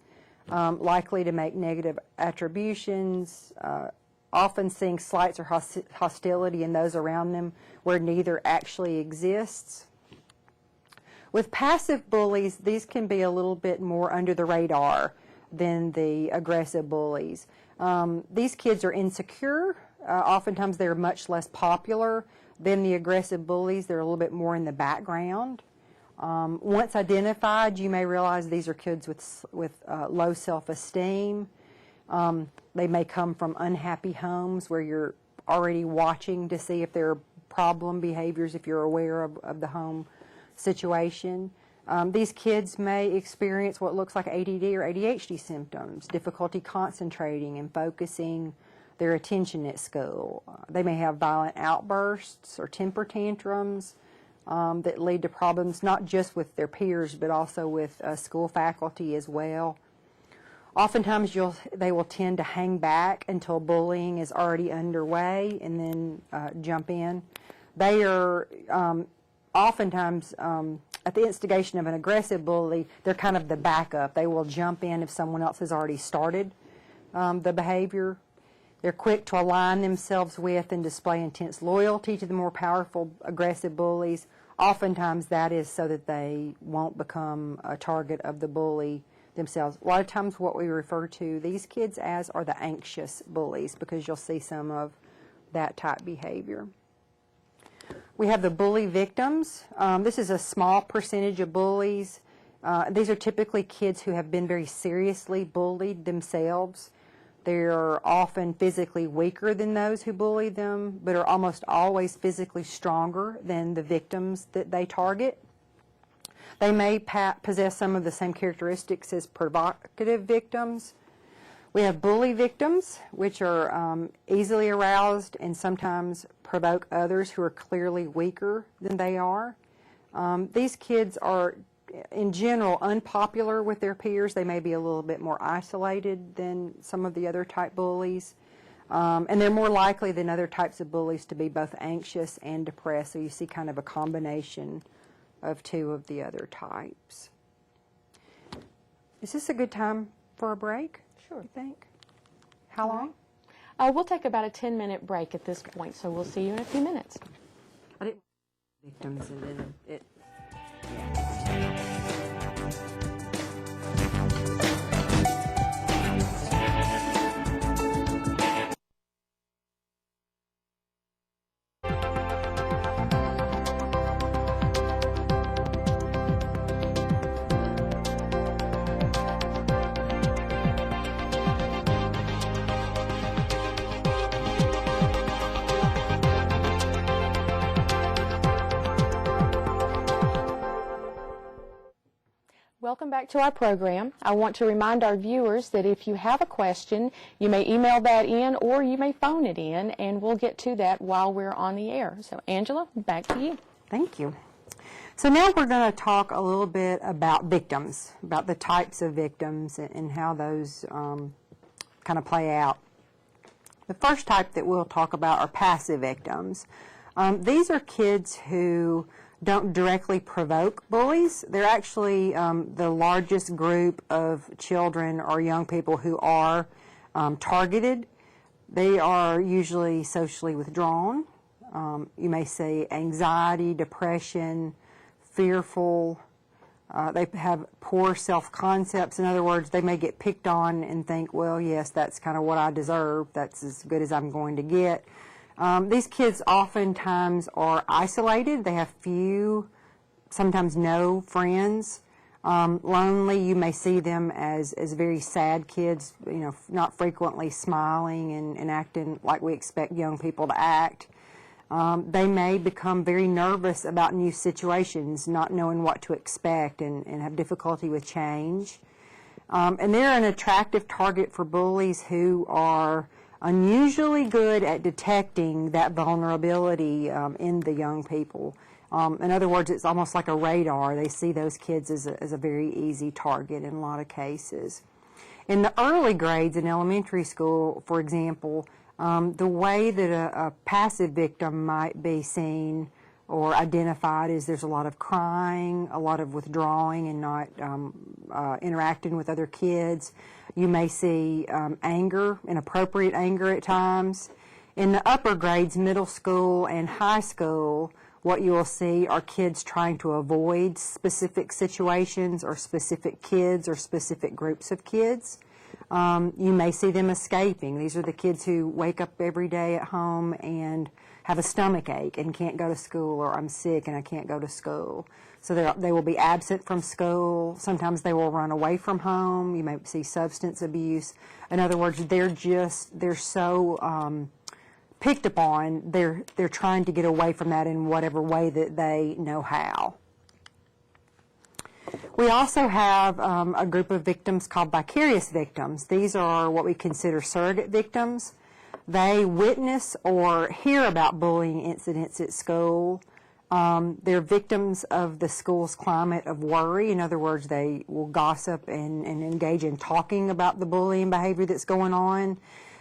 likely to make negative attributions, often seeing slights or hostility in those around them where neither actually exists. With passive bullies, these can be a little bit more under the radar than the aggressive bullies. These kids are insecure. Oftentimes they're much less popular than the aggressive bullies. They're a little bit more in the background. Once identified, you may realize these are kids with low self-esteem. They may come from unhappy homes where you're already watching to see if there are problem behaviors, if you're aware of the home situation. These kids may experience what looks like ADD or ADHD symptoms, difficulty concentrating and focusing their attention at school. They may have violent outbursts or temper tantrums that lead to problems not just with their peers but also with school faculty as well. Oftentimes they will tend to hang back until bullying is already underway and then jump in. They are oftentimes, at the instigation of an aggressive bully, they're kind of the backup. They will jump in if someone else has already started the behavior. They're quick to align themselves with and display intense loyalty to the more powerful aggressive bullies. Oftentimes that is so that they won't become a target of the bully themselves. A lot of times what we refer to these kids as are the anxious bullies, because you'll see some of that type behavior. We have the bully victims. This is a small percentage of bullies. These are typically kids who have been very seriously bullied themselves. They're often physically weaker than those who bully them, but are almost always physically stronger than the victims that they target. They may possess some of the same characteristics as provocative victims. We have bully victims, which are easily aroused and sometimes provoke others who are clearly weaker than they are. These kids are, in general, unpopular with their peers. They may be a little bit more isolated than some of the other type bullies. And they're more likely than other types of bullies to be both anxious and depressed. So you see kind of a combination of two of the other types. Is this a good time for a break? Sure. You think? How long? We'll take about a 10-minute break at this point, so we'll see you in a few minutes. I didn't victims and then it. Welcome back to our program. I want to remind our viewers that if you have a question, you may email that in or you may phone it in, and we'll get to that while we're on the air. So, Angela, back to you. Thank you. So now we're going to talk a little bit about victims, about the types of victims and how those kind of play out. The first type that we'll talk about are passive victims. These are kids who don't directly provoke bullies. They're actually the largest group of children or young people who are targeted. They are usually socially withdrawn. You may see anxiety, depression, fearful. They have poor self-concepts. In other words, they may get picked on and think, well, yes, that's kind of what I deserve. That's as good as I'm going to get. These kids oftentimes are isolated. They have few, sometimes no friends. Lonely. You may see them as very sad kids, you know, not frequently smiling and acting like we expect young people to act. They may become very nervous about new situations, not knowing what to expect and have difficulty with change. And they're an attractive target for bullies who are unusually good at detecting that vulnerability in the young people. In other words, it's almost like a radar. They see those kids as a very easy target in a lot of cases. In the early grades in elementary school, for example, the way that a passive victim might be seen or identified is there's a lot of crying, a lot of withdrawing and not interacting with other kids. You may see anger, inappropriate anger at times. In the upper grades, middle school and high school, what you will see are kids trying to avoid specific situations or specific kids or specific groups of kids. You may see them escaping. These are the kids who wake up every day at home and have a stomach ache and can't go to school, or I'm sick and I can't go to school. So they will be absent from school. Sometimes they will run away from home. You may see substance abuse. In other words, they're so picked upon, they're trying to get away from that in whatever way that they know how. We also have a group of victims called vicarious victims. These are what we consider surrogate victims. They witness or hear about bullying incidents at school. They're victims of the school's climate of worry. In other words, they will gossip and engage in talking about the bullying behavior that's going on.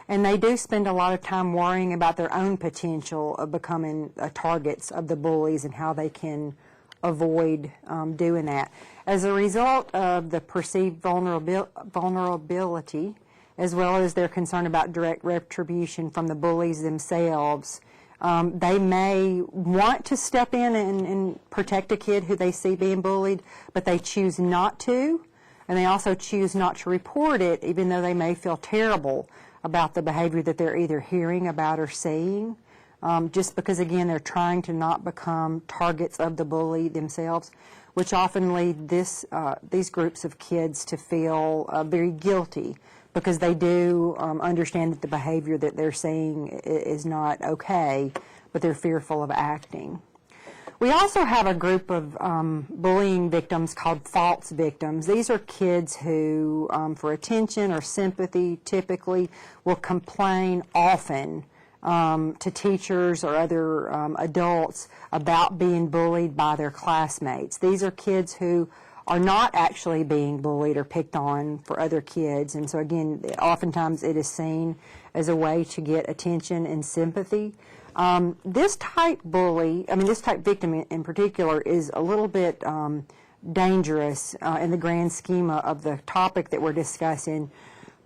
And they do spend a lot of time worrying about their own potential of becoming targets of the bullies and how they can avoid doing that. As a result of the perceived vulnerability, as well as their concern about direct retribution from the bullies themselves, they may want to step in and protect a kid who they see being bullied, but they choose not to, and they also choose not to report it, even though they may feel terrible about the behavior that they're either hearing about or seeing, just because, again, they're trying to not become targets of the bully themselves, which often lead these groups of kids to feel very guilty because they do understand that the behavior that they're seeing is not okay, but they're fearful of acting. We also have a group of bullying victims called false victims. These are kids who, for attention or sympathy, typically will complain often to teachers or other adults about being bullied by their classmates. These are kids who are not actually being bullied or picked on for other kids, and so again, oftentimes it is seen as a way to get attention and sympathy. This type victim in particular is a little bit dangerous in the grand schema of the topic that we're discussing,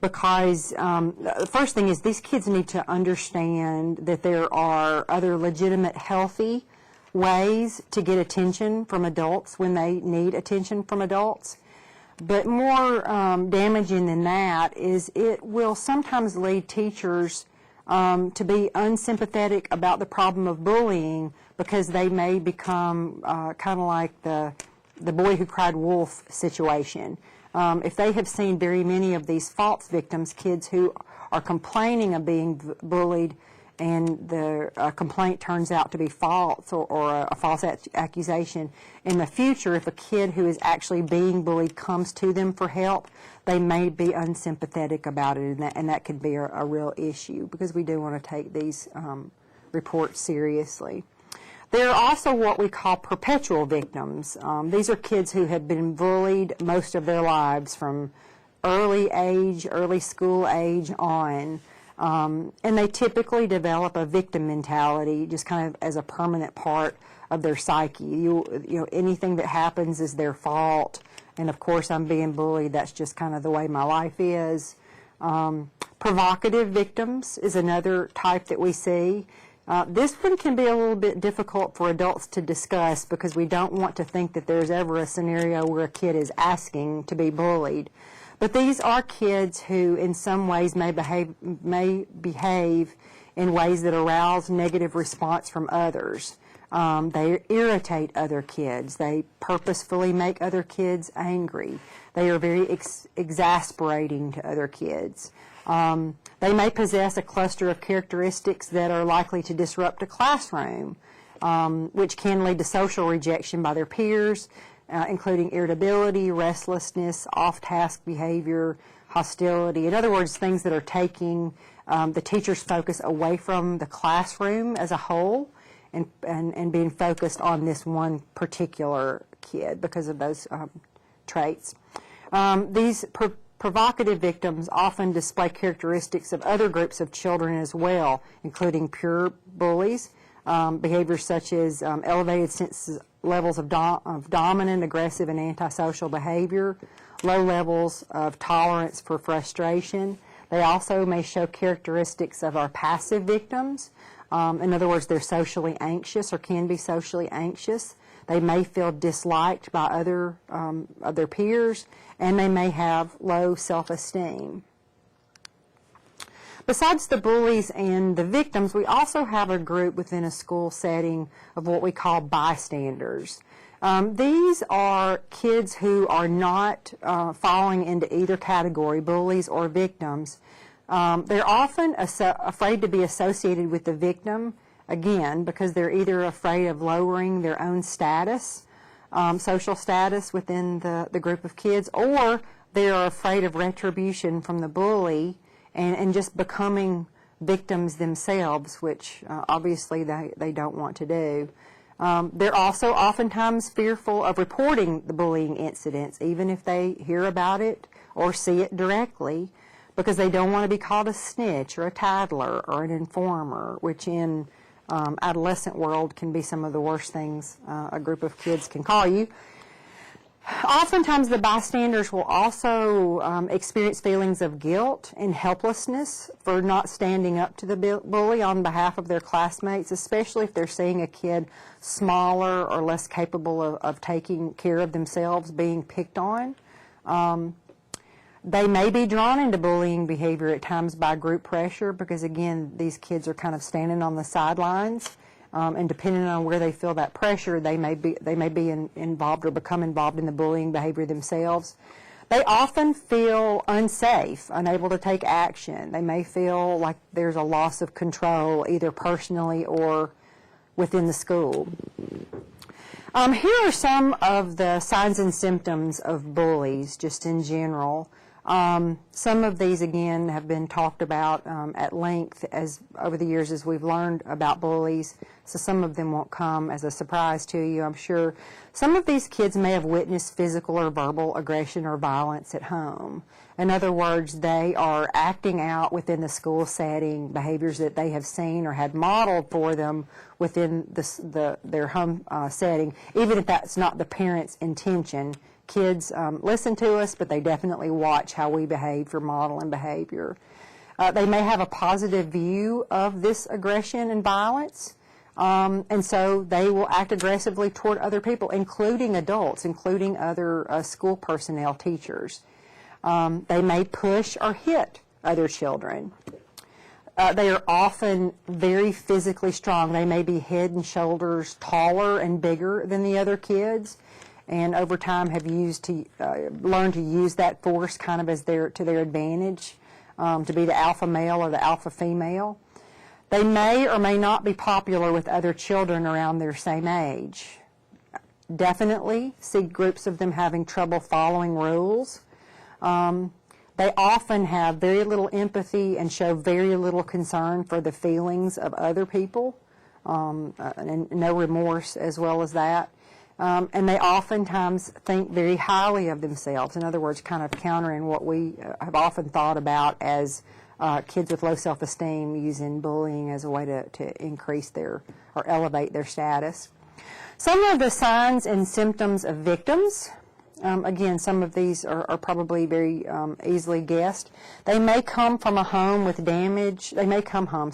because the first thing is these kids need to understand that there are other legitimate, healthy ways to get attention from adults when they need attention from adults. But more damaging than that is it will sometimes lead teachers to be unsympathetic about the problem of bullying, because they may become kind of like the boy who cried wolf situation. If they have seen very many of these false victims, kids who are complaining of being bullied, and the complaint turns out to be false or a false accusation, in the future, if a kid who is actually being bullied comes to them for help, they may be unsympathetic about it, and that could be a real issue, because we do want to take these reports seriously. There are also what we call perpetual victims. These are kids who have been bullied most of their lives from early school age on. And they typically develop a victim mentality just kind of as a permanent part of their psyche. You know, anything that happens is their fault, and of course I'm being bullied, that's just kind of the way my life is. Provocative victims is another type that we see. This one can be a little bit difficult for adults to discuss, because we don't want to think that there's ever a scenario where a kid is asking to be bullied. But these are kids who in some ways may behave in ways that arouse negative response from others. They irritate other kids. They purposefully make other kids angry. They are very exasperating to other kids. They may possess a cluster of characteristics that are likely to disrupt a classroom, which can lead to social rejection by their peers, including irritability, restlessness, off-task behavior, hostility. In other words, things that are taking the teacher's focus away from the classroom as a whole, and being focused on this one particular kid because of those traits. These provocative victims often display characteristics of other groups of children as well, including pure bullies, behaviors such as elevated levels of dominant, aggressive, and antisocial behavior, low levels of tolerance for frustration. They also may show characteristics of our passive victims. In other words, they're socially anxious or can be socially anxious. They may feel disliked by other of their peers, and they may have low self-esteem. Besides the bullies and the victims, we also have a group within a school setting of what we call bystanders. These are kids who are not falling into either category, bullies or victims. They're often afraid to be associated with the victim, again, because they're either afraid of lowering their own status, social status within the group of kids, or they are afraid of retribution from the bully and just becoming victims themselves, which obviously they don't want to do. They're also oftentimes fearful of reporting the bullying incidents, even if they hear about it or see it directly, because they don't want to be called a snitch or a tattler or an informer, which in adolescent world can be some of the worst things a group of kids can call you. Oftentimes the bystanders will also experience feelings of guilt and helplessness for not standing up to the bully on behalf of their classmates, especially if they're seeing a kid smaller or less capable of taking care of themselves being picked on. They may be drawn into bullying behavior at times by group pressure, because again, these kids are kind of standing on the sidelines, and depending on where they feel that pressure, they may be involved or become involved in the bullying behavior themselves. They often feel unsafe, unable to take action. They may feel like there's a loss of control, either personally or within the school. Here are some of the signs and symptoms of bullies, just in general. Some of these, again, have been talked about at length over the years as we've learned about bullies, so some of them won't come as a surprise to you, I'm sure. Some of these kids may have witnessed physical or verbal aggression or violence at home. In other words, they are acting out within the school setting behaviors that they have seen or had modeled for them within their home setting, even if that's not the parent's intention. Kids listen to us, but they definitely watch how we behave for modeling behavior. They may have a positive view of this aggression and violence, and so they will act aggressively toward other people, including adults, including other school personnel, teachers. They may push or hit other children. They are often very physically strong. They may be head and shoulders taller and bigger than the other kids, and over time have learned to use that force kind of as to their advantage, to be the alpha male or the alpha female. They may or may not be popular with other children around their same age. Definitely see groups of them having trouble following rules. They often have very little empathy and show very little concern for the feelings of other people, and no remorse as well as that. And they oftentimes think very highly of themselves. In other words, kind of countering what we have often thought about as kids with low self-esteem using bullying as a way to increase or elevate their status. Some of the signs and symptoms of victims. Again, some of these are probably very easily guessed. They may come from a home with damage. They may come home,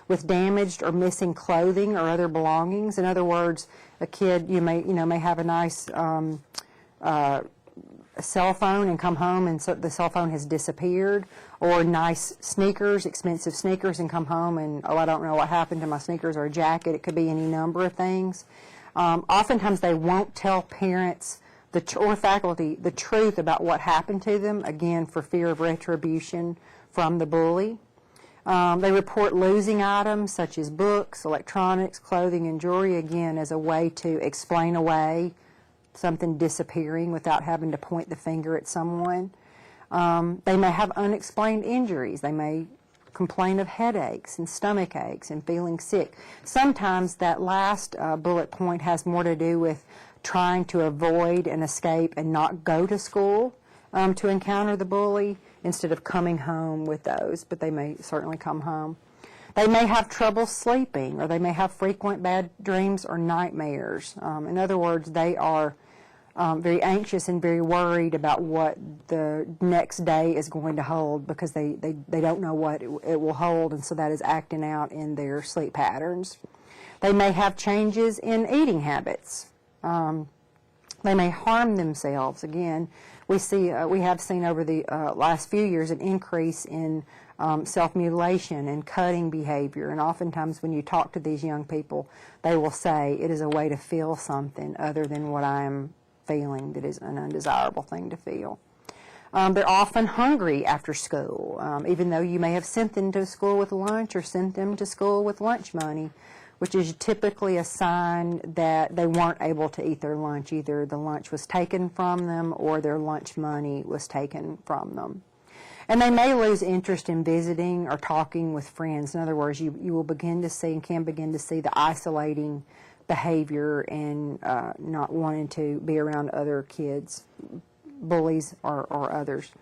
with damaged or missing clothing or other belongings. In other words, a kid may have a nice cell phone and come home and so the cell phone has disappeared, or nice sneakers, expensive sneakers, and come home and, I don't know what happened to my sneakers, or a jacket. It could be any number of things. Oftentimes they won't tell parents or faculty the truth about what happened to them, again, for fear of retribution from the bully. They report losing items such as books, electronics, clothing, and jewelry, again, as a way to explain away something disappearing without having to point the finger at someone. They may have unexplained injuries. They may complain of headaches and stomach aches and feeling sick. Sometimes that last bullet point has more to do with trying to avoid and escape and not go to school to encounter the bully instead of coming home with those, but they may certainly come home. They may have trouble sleeping, or they may have frequent bad dreams or nightmares. In other words, they are very anxious and very worried about what the next day is going to hold because they don't know what it will hold, and so that is acting out in their sleep patterns. They may have changes in eating habits. They may harm themselves. Again, we have seen over the last few years an increase in self-mutilation and cutting behavior, and oftentimes when you talk to these young people, they will say it is a way to feel something other than what I am feeling that is an undesirable thing to feel. They're often hungry after school, even though you may have sent them to school with lunch or sent them to school with lunch money, which is typically a sign that they weren't able to eat their lunch. Either the lunch was taken from them or their lunch money was taken from them. And they may lose interest in visiting or talking with friends. In other words, you will begin to see and can begin to see the isolating behavior and not wanting to be around other kids, bullies or others.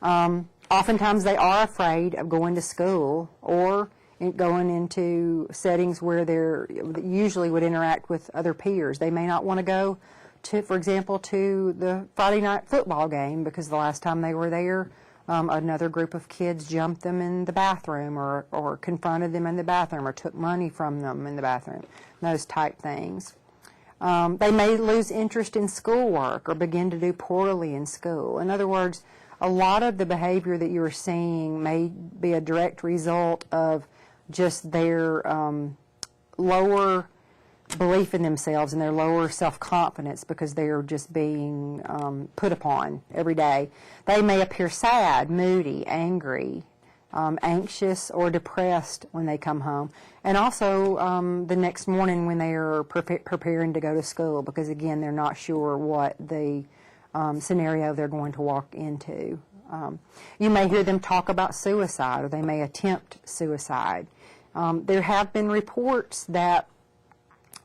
Oftentimes they are afraid of going to school or going into settings where they usually would interact with other peers. They may not want to go to, for example, to the Friday night football game because the last time they were there, another group of kids jumped them in the bathroom or confronted them in the bathroom or took money from them in the bathroom, those type things. They may lose interest in schoolwork or begin to do poorly in school. In other words, a lot of the behavior that you are seeing may be a direct result of just their lower belief in themselves and their lower self-confidence because they are just being put upon every day. They may appear sad, moody, angry, anxious, or depressed when they come home. And also the next morning when they are preparing to go to school because, again, they're not sure what the scenario they're going to walk into. You may hear them talk about suicide, or they may attempt suicide. There have been reports that,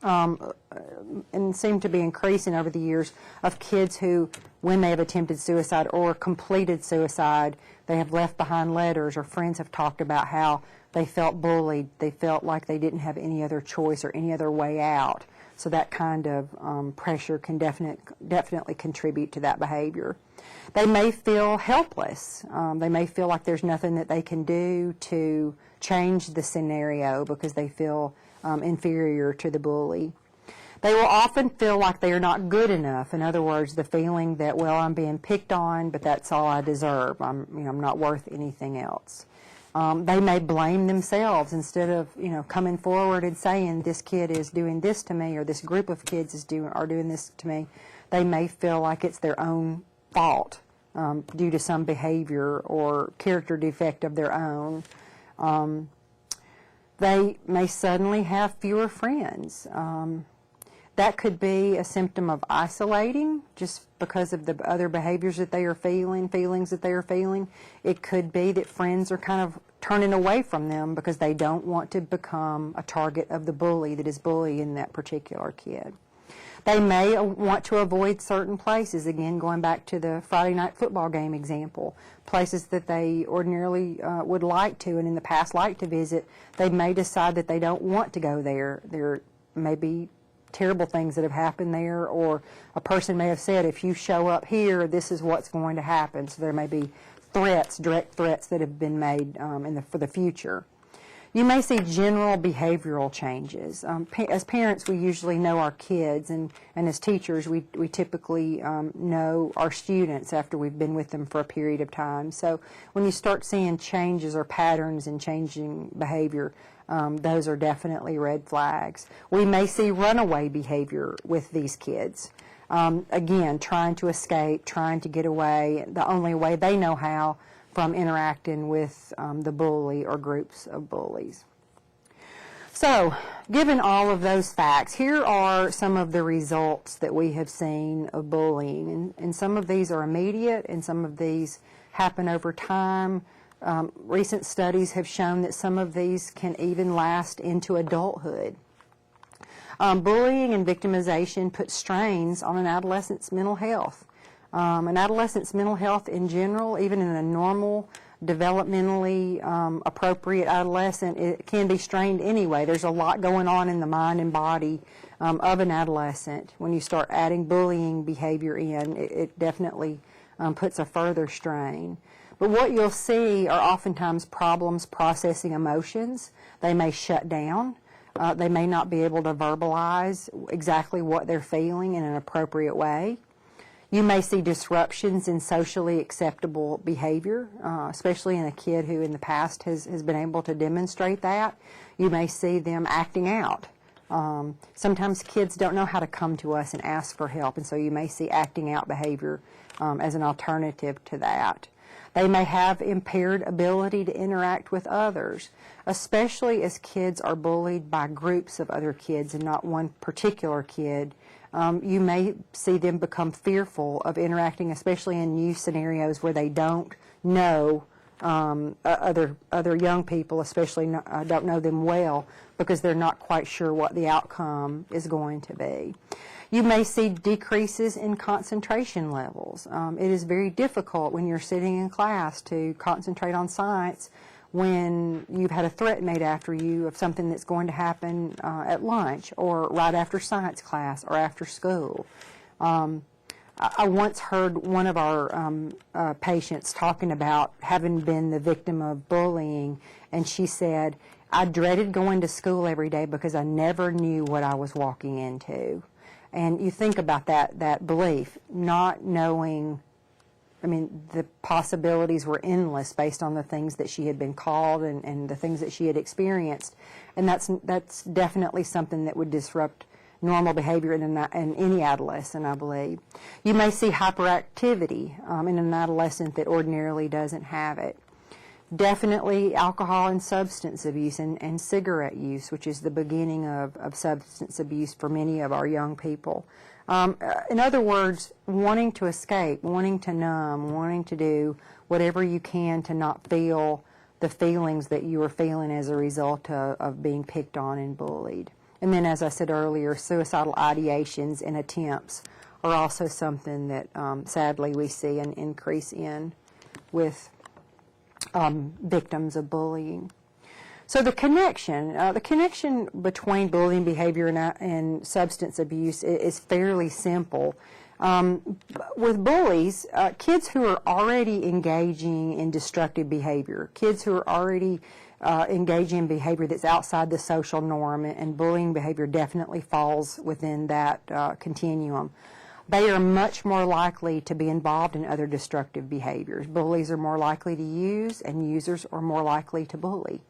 and seem to be increasing over the years, of kids who, when they have attempted suicide or completed suicide, they have left behind letters, or friends have talked about how they felt bullied, they felt like they didn't have any other choice or any other way out. So that kind of pressure can definitely contribute to that behavior. They may feel helpless. They may feel like there's nothing that they can do to change the scenario because they feel inferior to the bully. They will often feel like they are not good enough. In other words, the feeling that, well, I'm being picked on, but that's all I deserve. I'm not worth anything else. They may blame themselves instead of, coming forward and saying, this kid is doing this to me, or this group of kids are doing this to me. They may feel like it's their own fault due to some behavior or character defect of their own. They may suddenly have fewer friends. That could be a symptom of isolating just because of the other behaviors that they are feeling, feelings that they are feeling. It could be that friends are kind of turning away from them because they don't want to become a target of the bully that is bullying that particular kid. They may want to avoid certain places, again, going back to the Friday night football game example, places that they ordinarily would like to and in the past like to visit. They may decide that they don't want to go there. There may be terrible things that have happened there, or a person may have said, if you show up here, this is what's going to happen. So there may be threats, direct threats that have been made for the future. You may see general behavioral changes. As parents, we usually know our kids, and as teachers, we typically know our students after we've been with them for a period of time. So when you start seeing changes or patterns in changing behavior, those are definitely red flags. We may see runaway behavior with these kids. Again, trying to escape, trying to get away, the only way they know how, from interacting with the bully or groups of bullies. So, given all of those facts, here are some of the results that we have seen of bullying. And some of these are immediate, and some of these happen over time. Recent studies have shown that some of these can even last into adulthood. Bullying and victimization put strains on an adolescent's mental health. An adolescent's mental health in general, even in a normal, developmentally appropriate adolescent, it can be strained anyway. There's a lot going on in the mind and body of an adolescent. When you start adding bullying behavior in, it definitely puts a further strain. But what you'll see are oftentimes problems processing emotions. They may shut down. They may not be able to verbalize exactly what they're feeling in an appropriate way. You may see disruptions in socially acceptable behavior, especially in a kid who in the past has been able to demonstrate that. You may see them acting out. Sometimes kids don't know how to come to us and ask for help, and so you may see acting out behavior as an alternative to that. They may have impaired ability to interact with others, especially as kids are bullied by groups of other kids and not one particular kid. You may see them become fearful of interacting, especially in new scenarios where they don't know other young people, especially don't know them well, because they're not quite sure what the outcome is going to be. You may see decreases in concentration levels. It is very difficult when you're sitting in class to concentrate on science when you've had a threat made after you of something that's going to happen at lunch or right after science class or after school. I once heard one of our patients talking about having been the victim of bullying, and she said, I dreaded going to school every day because I never knew what I was walking into. And you think about that belief, not knowing, the possibilities were endless based on the things that she had been called and the things that she had experienced. And that's definitely something that would disrupt normal behavior in any adolescent, I believe. You may see hyperactivity in an adolescent that ordinarily doesn't have it. Definitely alcohol and substance abuse and cigarette use, which is the beginning of substance abuse for many of our young people. In other words, wanting to escape, wanting to numb, wanting to do whatever you can to not feel the feelings that you are feeling as a result of being picked on and bullied. And then, as I said earlier, suicidal ideations and attempts are also something that sadly we see an increase in with victims of bullying. So the connection between bullying behavior and substance abuse is fairly simple. With bullies, kids who are already engaging in destructive behavior, kids who are already engaging in behavior that's outside the social norm, and bullying behavior definitely falls within that continuum, they are much more likely to be involved in other destructive behaviors. Bullies are more likely to use, and users are more likely to bully.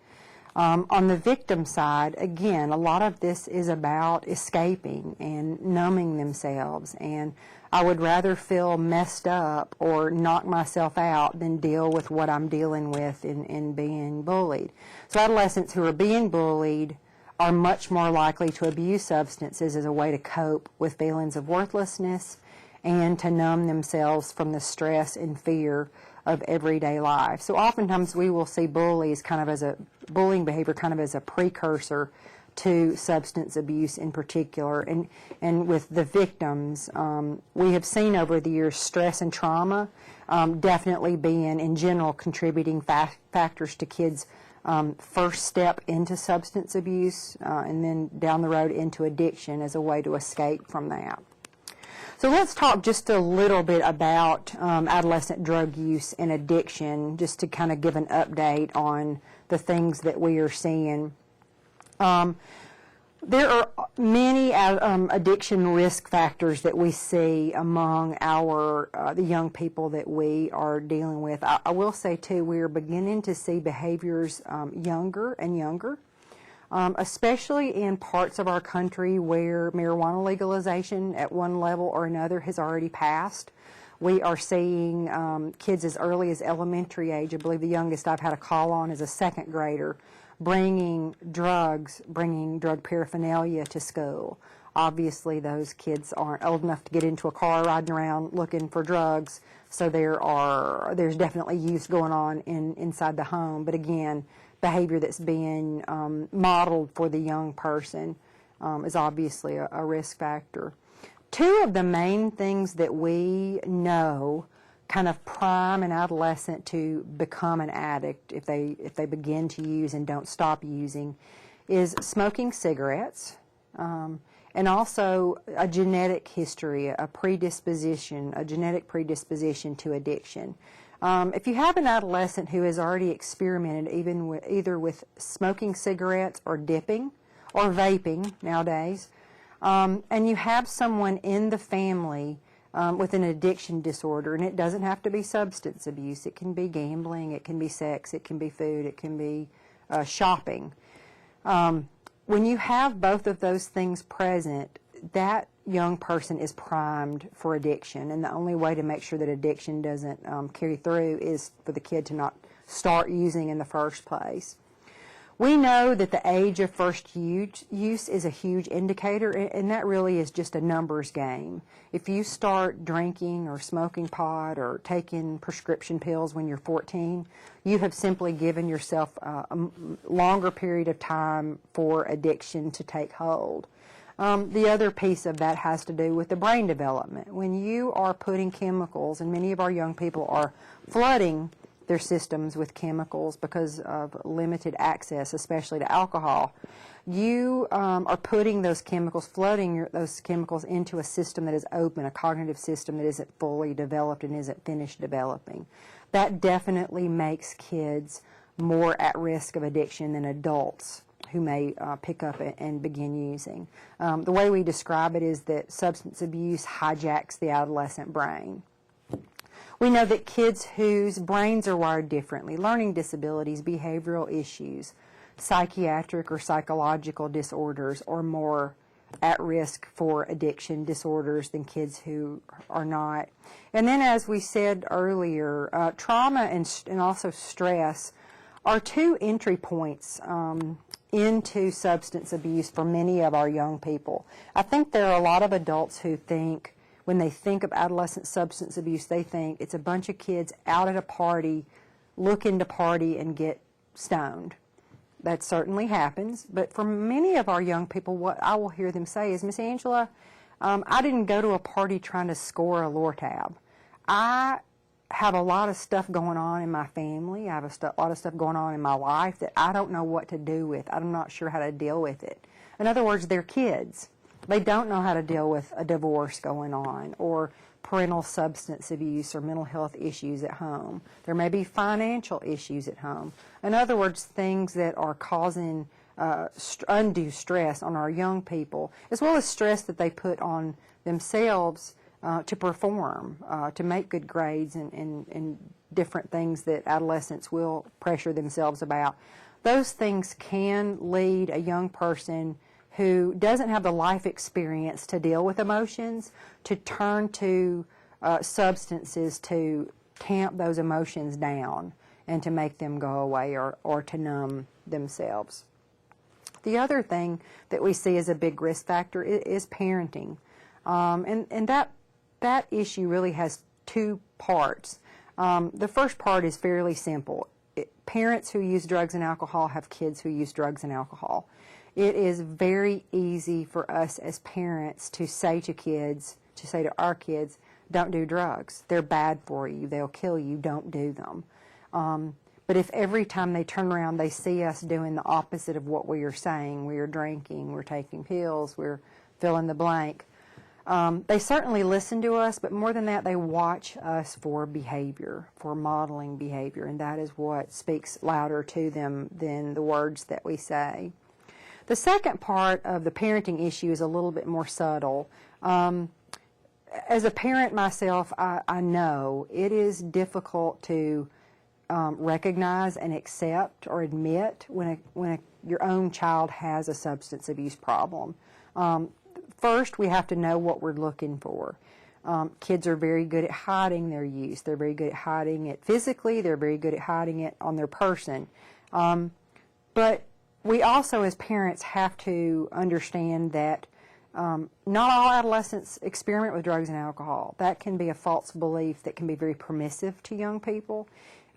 On the victim side, again, a lot of this is about escaping and numbing themselves, and I would rather feel messed up or knock myself out than deal with what I'm dealing with in being bullied. So adolescents who are being bullied are much more likely to abuse substances as a way to cope with feelings of worthlessness and to numb themselves from the stress and fear of everyday life. So oftentimes we will see bullying behavior kind of as a precursor to substance abuse in particular. And with the victims, we have seen over the years stress and trauma definitely being, in general, contributing factors to kids' first step into substance abuse and then down the road into addiction as a way to escape from that. So let's talk just a little bit about adolescent drug use and addiction, just to kind of give an update on the things that we are seeing. There are many addiction risk factors that we see among the young people that we are dealing with. I will say, too, we are beginning to see behaviors younger and younger. Especially in parts of our country where marijuana legalization at one level or another has already passed. We are seeing kids as early as elementary age. I believe the youngest I've had a call on is a second grader, bringing drug paraphernalia to school. Obviously, those kids aren't old enough to get into a car riding around looking for drugs, so there's definitely use going on inside the home. But again, behavior that's being modeled for the young person is obviously a risk factor. Two of the main things that we know kind of prime an adolescent to become an addict if they begin to use and don't stop using is smoking cigarettes, and also a genetic history, a genetic predisposition to addiction. If you have an adolescent who has already experimented either with smoking cigarettes or dipping or vaping nowadays, and you have someone in the family with an addiction disorder, and it doesn't have to be substance abuse. It can be gambling, it can be sex, it can be food, it can be shopping. When you have both of those things present, that young person is primed for addiction, and the only way to make sure that addiction doesn't carry through is for the kid to not start using in the first place. We know that the age of first use is a huge indicator, and that really is just a numbers game. If you start drinking or smoking pot or taking prescription pills when you're 14, you have simply given yourself a longer period of time for addiction to take hold. The other piece of that has to do with the brain development. When you are putting chemicals, and many of our young people are flooding their systems with chemicals because of limited access, especially to alcohol, you are putting those chemicals, flooding those chemicals into a system that is open, a cognitive system that isn't fully developed and isn't finished developing. That definitely makes kids more at risk of addiction than adults who may pick up and begin using. The way we describe it is that substance abuse hijacks the adolescent brain. We know that kids whose brains are wired differently, learning disabilities, behavioral issues, psychiatric or psychological disorders, are more at risk for addiction disorders than kids who are not. And then, as we said earlier, trauma and also stress are two entry points into substance abuse for many of our young people. I think there are a lot of adults who think, when they think of adolescent substance abuse, they think it's a bunch of kids out at a party, looking to party and get stoned. That certainly happens, but for many of our young people, what I will hear them say is, Miss Angela, I didn't go to a party trying to score a Lortab. I have a lot of stuff going on in my family. I have a lot of stuff going on in my life that I don't know what to do with. I'm not sure how to deal with it. In other words, they're kids. They don't know how to deal with a divorce going on or parental substance abuse or mental health issues at home. There may be financial issues at home. In other words, things that are causing undue stress on our young people, as well as stress that they put on themselves to perform, to make good grades and different things that adolescents will pressure themselves about. Those things can lead a young person who doesn't have the life experience to deal with emotions to turn to substances to tamp those emotions down and to make them go away or to numb themselves. The other thing that we see as a big risk factor is parenting. And that issue really has two parts. The first part is fairly simple. Parents who use drugs and alcohol have kids who use drugs and alcohol. It is very easy for us as parents to say to our kids, don't do drugs. They're bad for you. They'll kill you. Don't do them. But if every time they turn around they see us doing the opposite of what we are saying, we are drinking, we're taking pills, we're fill in the blank, they certainly listen to us, but more than that, they watch us for behavior, for modeling behavior, and that is what speaks louder to them than the words that we say. The second part of the parenting issue is a little bit more subtle. As a parent myself, I know it is difficult to recognize and accept or admit when your own child has a substance abuse problem. First, we have to know what we're looking for. Kids are very good at hiding their use. They're very good at hiding it physically. They're very good at hiding it on their person. But we also, as parents, have to understand that not all adolescents experiment with drugs and alcohol. That can be a false belief that can be very permissive to young people.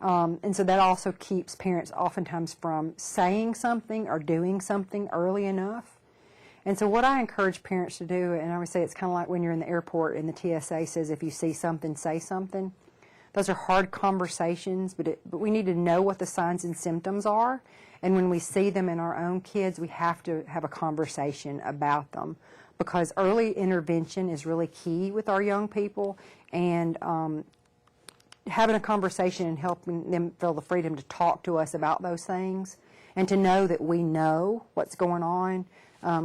And so that also keeps parents oftentimes from saying something or doing something early enough. And so what I encourage parents to do, and I would say it's kind of like when you're in the airport and the TSA says if you see something, say something. Those are hard conversations, but we need to know what the signs and symptoms are. And when we see them in our own kids, we have to have a conversation about them, because early intervention is really key with our young people, and having a conversation and helping them feel the freedom to talk to us about those things and to know that we know what's going on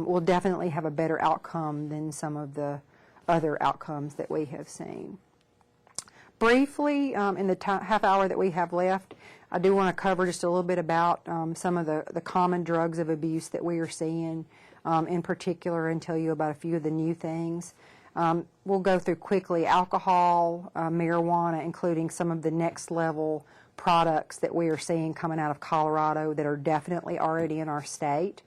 will definitely have a better outcome than some of the other outcomes that we have seen. Briefly, in the half hour that we have left, I do want to cover just a little bit about some of the common drugs of abuse that we are seeing in particular, and tell you about a few of the new things. We'll go through quickly alcohol, marijuana, including some of the next level products that we are seeing coming out of Colorado that are definitely already in our state.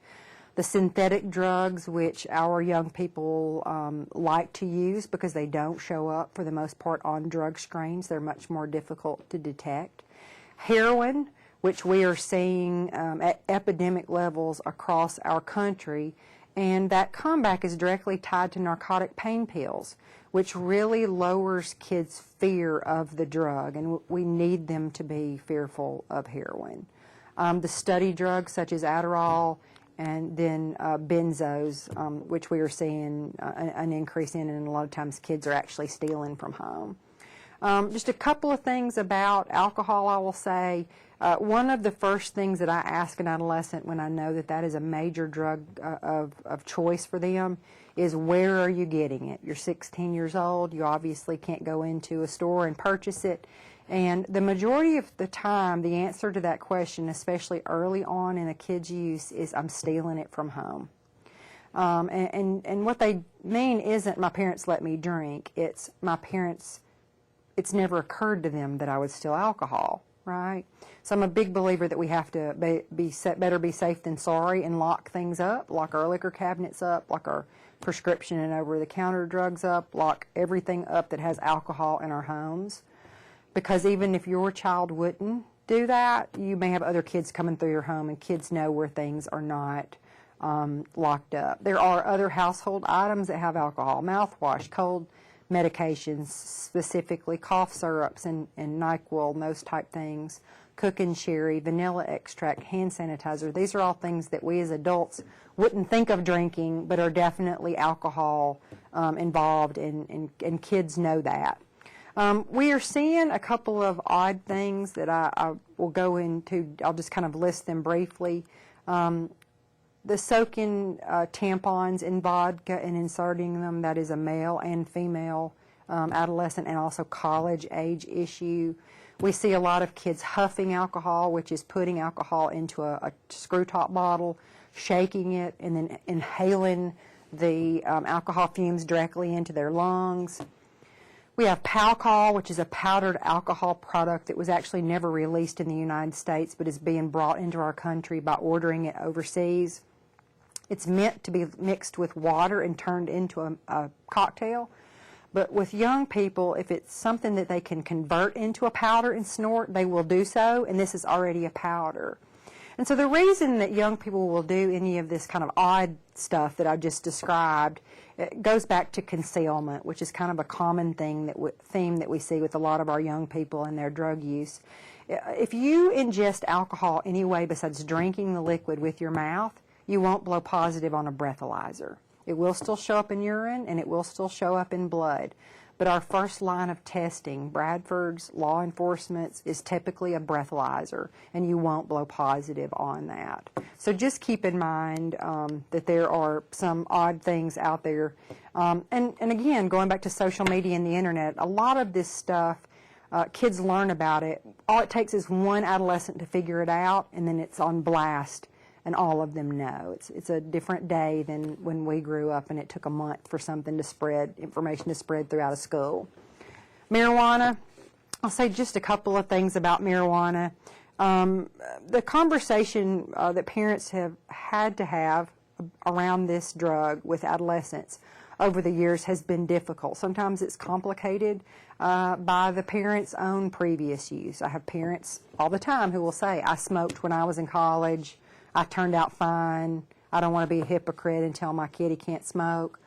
The synthetic drugs, which our young people like to use because they don't show up for the most part on drug screens. They're much more difficult to detect. Heroin, which we are seeing at epidemic levels across our country, and that comeback is directly tied to narcotic pain pills, which really lowers kids' fear of the drug, and we need them to be fearful of heroin. The study drugs such as Adderall, and then benzos, which we are seeing an increase in, and a lot of times kids are actually stealing from home. Just a couple of things about alcohol, I will say. One of the first things that I ask an adolescent when I know that that is a major drug of choice for them is, where are you getting it? You're 16 years old. You obviously can't go into a store and purchase it. And the majority of the time, the answer to that question, especially early on in a kid's use, is I'm stealing it from home. And what they mean isn't my parents let me drink. It's my parents, it's never occurred to them that I would steal alcohol. right? So I'm a big believer that we have to better be safe than sorry and lock things up, lock our liquor cabinets up, lock our prescription and over-the-counter drugs up, lock everything up that has alcohol in our homes. Because even if your child wouldn't do that, you may have other kids coming through your home, and kids know where things are not locked up. There are other household items that have alcohol: mouthwash, cold medications, specifically cough syrups and NyQuil and those type things, cooking sherry, vanilla extract, hand sanitizer. These are all things that we as adults wouldn't think of drinking, but are definitely alcohol involved, and kids know that. We are seeing a couple of odd things that I will go into. I'll just kind of list them briefly. The soaking tampons in vodka and inserting them, that is a male and female adolescent and also college age issue. We see a lot of kids huffing alcohol, which is putting alcohol into a screw top bottle, shaking it, and then inhaling the alcohol fumes directly into their lungs. We have Palcol, which is a powdered alcohol product that was actually never released in the United States, but is being brought into our country by ordering it overseas. It's meant to be mixed with water and turned into a cocktail. But with young people, if it's something that they can convert into a powder and snort, they will do so, and this is already a powder. And so the reason that young people will do any of this kind of odd stuff that I just described, it goes back to concealment, which is kind of a common theme that we see with a lot of our young people and their drug use. If you ingest alcohol any way besides drinking the liquid with your mouth, you won't blow positive on a breathalyzer. It will still show up in urine, and it will still show up in blood. But our first line of testing, Bradford's, law enforcement's, is typically a breathalyzer, and you won't blow positive on that. So just keep in mind that there are some odd things out there. And again, going back to social media and the internet, a lot of this stuff, kids learn about it. All it takes is one adolescent to figure it out, and then it's on blast, and all of them know. It's a different day than when we grew up, and it took a month for something to spread, information to spread throughout a school. Marijuana, I'll say just a couple of things about marijuana. The conversation that parents have had to have around this drug with adolescents over the years has been difficult. Sometimes it's complicated by the parents' own previous use. I have parents all the time who will say, I smoked when I was in college, I turned out fine, I don't want to be a hypocrite and tell my kid he can't smoke.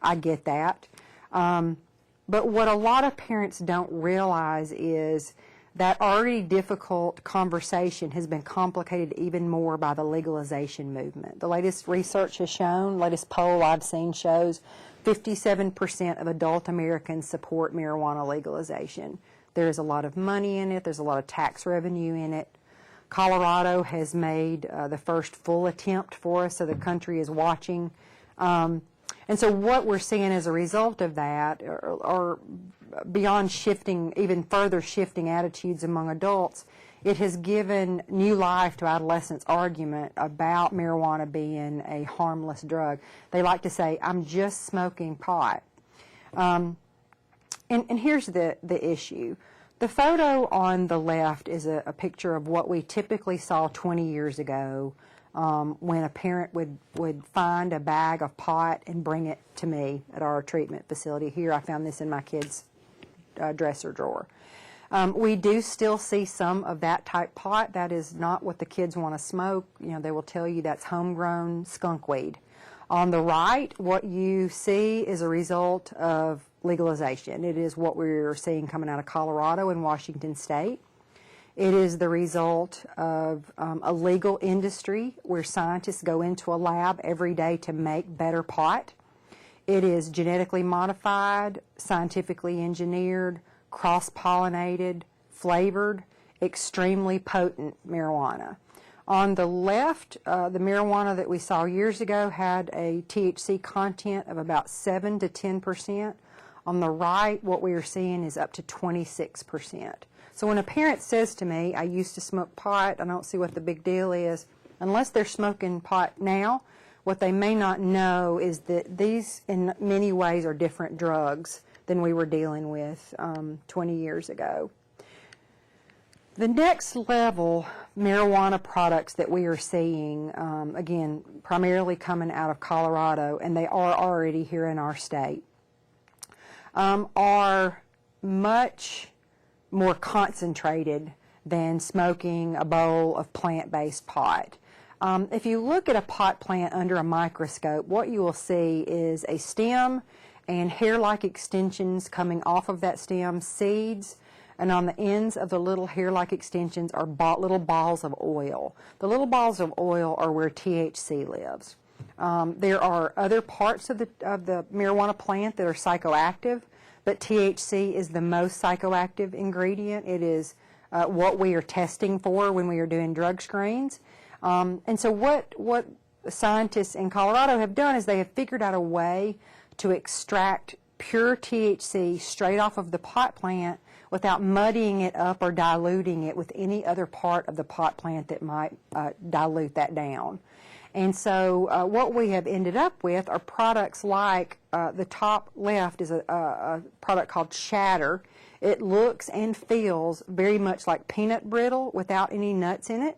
I get that. But what a lot of parents don't realize is that already difficult conversation has been complicated even more by the legalization movement. The latest research has shown, latest poll I've seen shows 57% of adult Americans support marijuana legalization. There is a lot of money in it, there's a lot of tax revenue in it. Colorado has made the first full attempt for us, so the country is watching. And so what we're seeing as a result of that, or beyond shifting, even further shifting attitudes among adults, it has given new life to adolescents' argument about marijuana being a harmless drug. They like to say, I'm just smoking pot. And here's the issue. The photo on the left is a picture of what we typically saw 20 years ago when a parent would find a bag of pot and bring it to me at our treatment facility. Here, I found this in my kids' dresser drawer. We do still see some of that type pot. That is not what the kids want to smoke. You know, they will tell you that's homegrown skunk weed. On the right, what you see is a result of legalization. It is what we're seeing coming out of Colorado and Washington State. It is the result of a legal industry where scientists go into a lab every day to make better pot. It is genetically modified, scientifically engineered, cross-pollinated, flavored, extremely potent marijuana. On the left, the marijuana that we saw years ago had a THC content of about 7 to 10%. On the right, what we are seeing is up to 26%. So when a parent says to me, I used to smoke pot, I don't see what the big deal is, unless they're smoking pot now, what they may not know is that these in many ways are different drugs than we were dealing with 20 years ago. The next level marijuana products that we are seeing, again, primarily coming out of Colorado, and they are already here in our state, are much more concentrated than smoking a bowl of plant-based pot. If you look at a pot plant under a microscope, what you will see is a stem and hair-like extensions coming off of that stem, seeds, and on the ends of the little hair-like extensions are little balls of oil. The little balls of oil are where THC lives. There are other parts of the marijuana plant that are psychoactive, but THC is the most psychoactive ingredient. It is what we are testing for when we are doing drug screens. And so what scientists in Colorado have done is they have figured out a way to extract pure THC straight off of the pot plant without muddying it up or diluting it with any other part of the pot plant that might dilute that down. And so what we have ended up with are products like the top left is a product called Shatter. It looks and feels very much like peanut brittle without any nuts in it.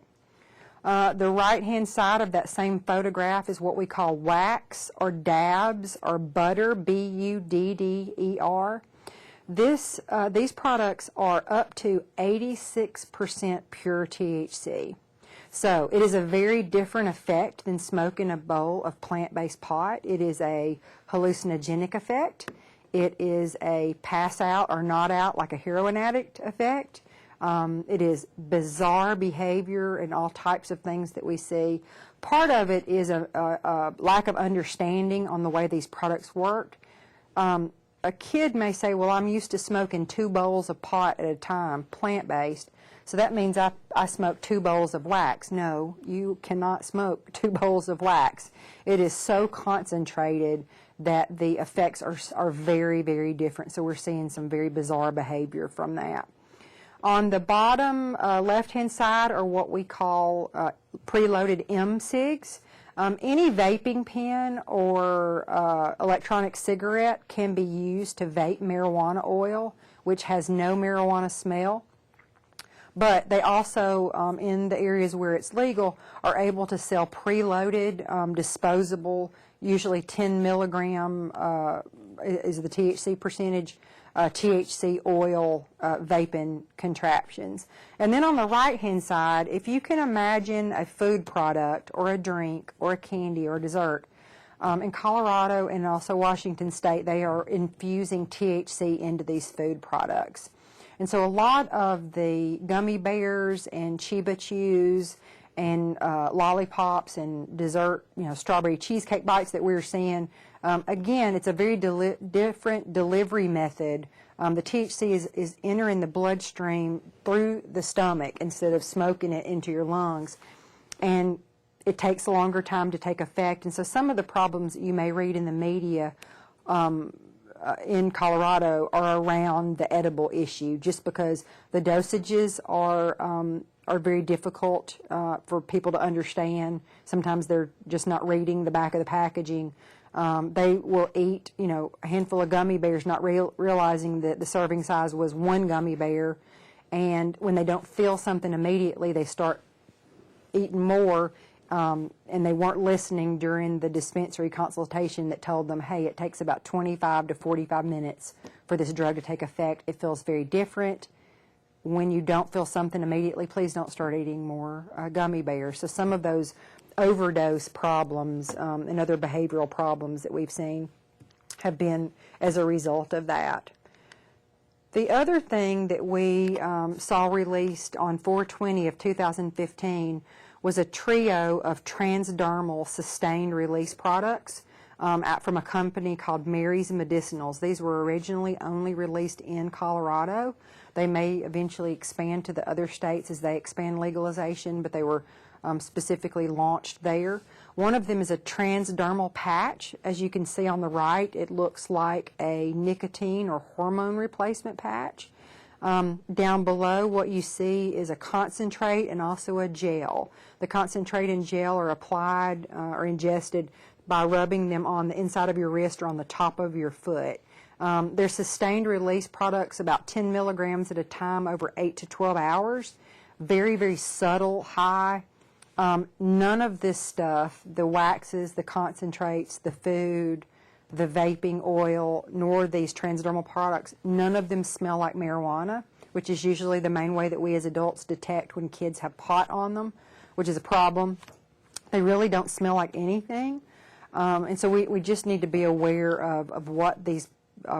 The right-hand side of that same photograph is what we call wax or dabs or butter, B-U-D-D-E-R. These products are up to 86% pure THC. So it is a very different effect than smoking a bowl of plant-based pot. It is a hallucinogenic effect. It is a pass out or not out like a heroin addict effect. It is bizarre behavior and all types of things that we see. Part of it is a lack of understanding on the way these products work. A kid may say, well, I'm used to smoking 2 bowls of pot at a time, plant-based, so that means I smoke 2 bowls of wax. No, you cannot smoke 2 bowls of wax. It is so concentrated that the effects are very, very different, so we're seeing some very bizarre behavior from that. On the bottom left-hand side are what we call preloaded M-cigs. Any vaping pen or electronic cigarette can be used to vape marijuana oil, which has no marijuana smell. But they also, in the areas where it's legal, are able to sell preloaded, disposable, usually 10 milligram is the THC percentage, THC oil vaping contraptions. And then on the right-hand side, if you can imagine a food product or a drink or a candy or a dessert, in Colorado and also Washington State, they are infusing THC into these food products. And so a lot of the gummy bears and Chiba Chews and lollipops and dessert, strawberry cheesecake bites that we're seeing, again, it's a very different delivery method. The THC is entering the bloodstream through the stomach instead of smoking it into your lungs. And it takes a longer time to take effect. And so some of the problems that you may read in the media in Colorado are around the edible issue, just because the dosages are very difficult for people to understand. Sometimes they're just not reading the back of the packaging. They will eat, a handful of gummy bears, not realizing that the serving size was 1 gummy bear. And when they don't feel something immediately, they start eating more. And they weren't listening during the dispensary consultation that told them, hey, it takes about 25 to 45 minutes for this drug to take effect. It feels very different. When you don't feel something immediately, please don't start eating more gummy bears. So some of those overdose problems and other behavioral problems that we've seen have been as a result of that. The other thing that we saw released on 4/20 of 2015 was a trio of transdermal sustained release products out from a company called Mary's Medicinals. These were originally only released in Colorado. They may eventually expand to the other states as they expand legalization, but they were specifically launched there. One of them is a transdermal patch. As you can see on the right, it looks like a nicotine or hormone replacement patch. Down below, what you see is a concentrate and also a gel. The concentrate and gel are applied or ingested by rubbing them on the inside of your wrist or on the top of your foot. They're sustained release products, about 10 milligrams at a time over 8 to 12 hours. Very, very subtle high. None of this stuff, the waxes, the concentrates, the food, the vaping oil, nor these transdermal products, none of them smell like marijuana, which is usually the main way that we as adults detect when kids have pot on them, which is a problem. They really don't smell like anything. And so we just need to be aware of what these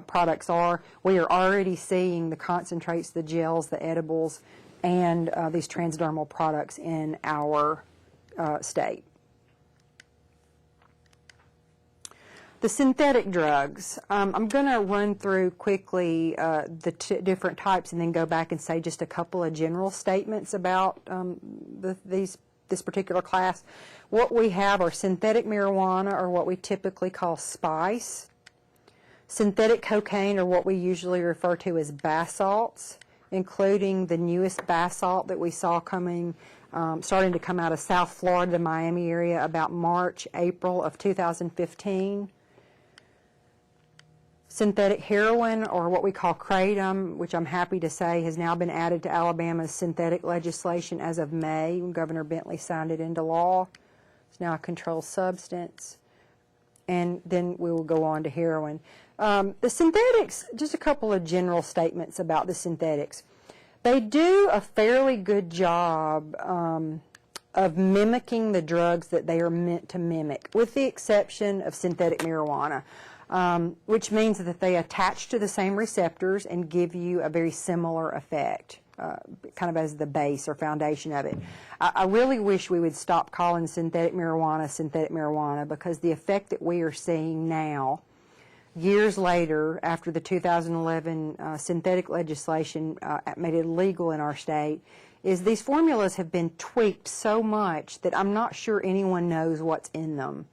products are. We are already seeing the concentrates, the gels, the edibles, and these transdermal products in our state. The synthetic drugs. I'm going to run through quickly the different types and then go back and say just a couple of general statements about this particular class. What we have are synthetic marijuana, or what we typically call spice. Synthetic cocaine, or what we usually refer to as bath salts, including the newest bath salt that we saw starting to come out of South Florida, the Miami area, about March, April of 2015. Synthetic heroin, or what we call kratom, which I'm happy to say has now been added to Alabama's synthetic legislation as of May, when Governor Bentley signed it into law. It's now a controlled substance. And then we will go on to heroin. The synthetics, just a couple of general statements about the synthetics. They do a fairly good job of mimicking the drugs that they are meant to mimic, with the exception of synthetic marijuana, which means that they attach to the same receptors and give you a very similar effect, kind of as the base or foundation of it. I really wish we would stop calling synthetic marijuana, because the effect that we are seeing now, years later, after the 2011 synthetic legislation made it illegal in our state, is these formulas have been tweaked so much that I'm not sure anyone knows what's in them.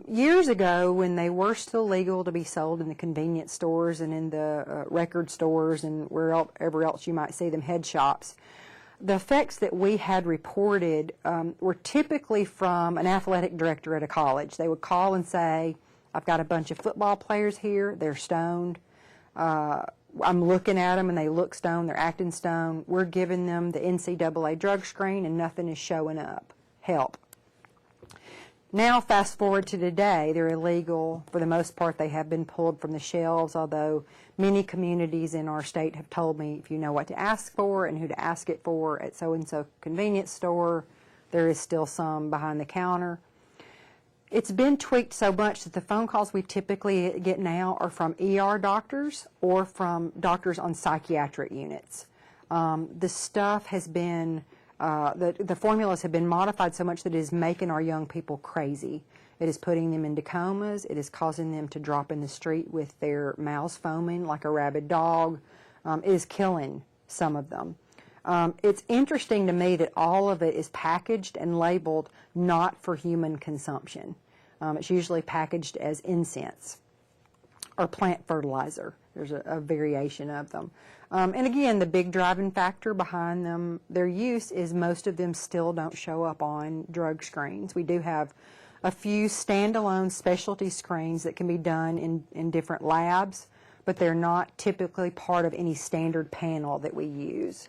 Years ago, when they were still legal to be sold in the convenience stores and in the record stores and wherever else you might see them, head shops, the effects that we had reported were typically from an athletic director at a college. They would call and say, I've got a bunch of football players here, they're stoned. I'm looking at them and they look stoned, they're acting stoned. We're giving them the NCAA drug screen and nothing is showing up. Help. Now, fast forward to today, they're illegal. For the most part, they have been pulled from the shelves, although many communities in our state have told me, if you know what to ask for and who to ask it for at so-and-so convenience store, there is still some behind the counter. It's been tweaked so much that the phone calls we typically get now are from ER doctors or from doctors on psychiatric units. The stuff has been, the formulas have been modified so much that it is making our young people crazy. It is putting them into comas. It is causing them to drop in the street with their mouths foaming like a rabid dog. It is killing some of them. It's interesting to me that all of it is packaged and labeled not for human consumption. It's usually packaged as incense or plant fertilizer. There's a variation of them. And again, the big driving factor behind them, their use, is most of them still don't show up on drug screens. We do have a few standalone specialty screens that can be done in different labs, but they're not typically part of any standard panel that we use.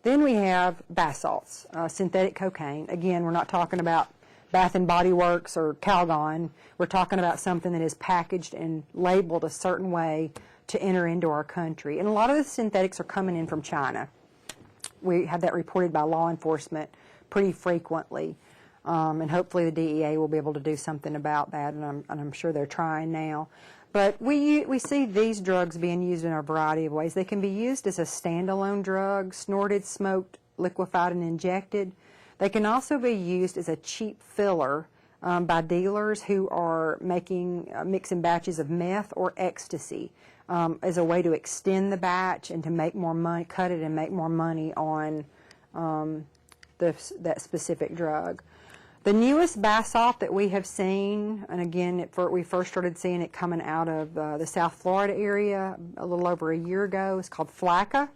Then we have bath salts, synthetic cocaine. Again, we're not talking about Bath and Body Works or Calgon. We're talking about something that is packaged and labeled a certain way to enter into our country. And a lot of the synthetics are coming in from China. We have that reported by law enforcement pretty frequently. And hopefully the DEA will be able to do something about that, and I'm sure they're trying now. But we see these drugs being used in a variety of ways. They can be used as a standalone drug, snorted, smoked, liquefied, and injected. They can also be used as a cheap filler by dealers who are mixing batches of meth or ecstasy as a way to extend the batch and to make more money, cut it and make more money on that specific drug. The newest bath salt that we have seen, and again, we first started seeing it coming out of the South Florida area a little over a year ago, is called Flakka.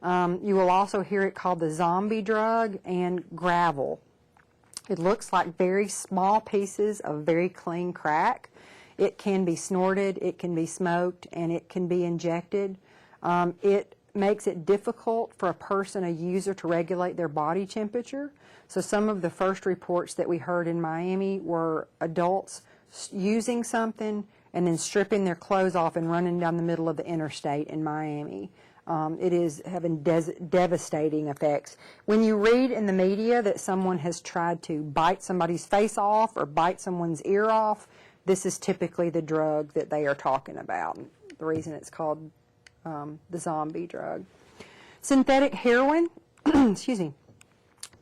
You will also hear it called the zombie drug and gravel. It looks like very small pieces of very clean crack. It can be snorted, it can be smoked, and it can be injected. It makes it difficult for a person, a user, to regulate their body temperature. So some of the first reports that we heard in Miami were adults using something and then stripping their clothes off and running down the middle of the interstate in Miami. It is having devastating effects. When you read in the media that someone has tried to bite somebody's face off or bite someone's ear off, this is typically the drug that they are talking about. The reason it's called the zombie drug. Synthetic heroin, excuse me,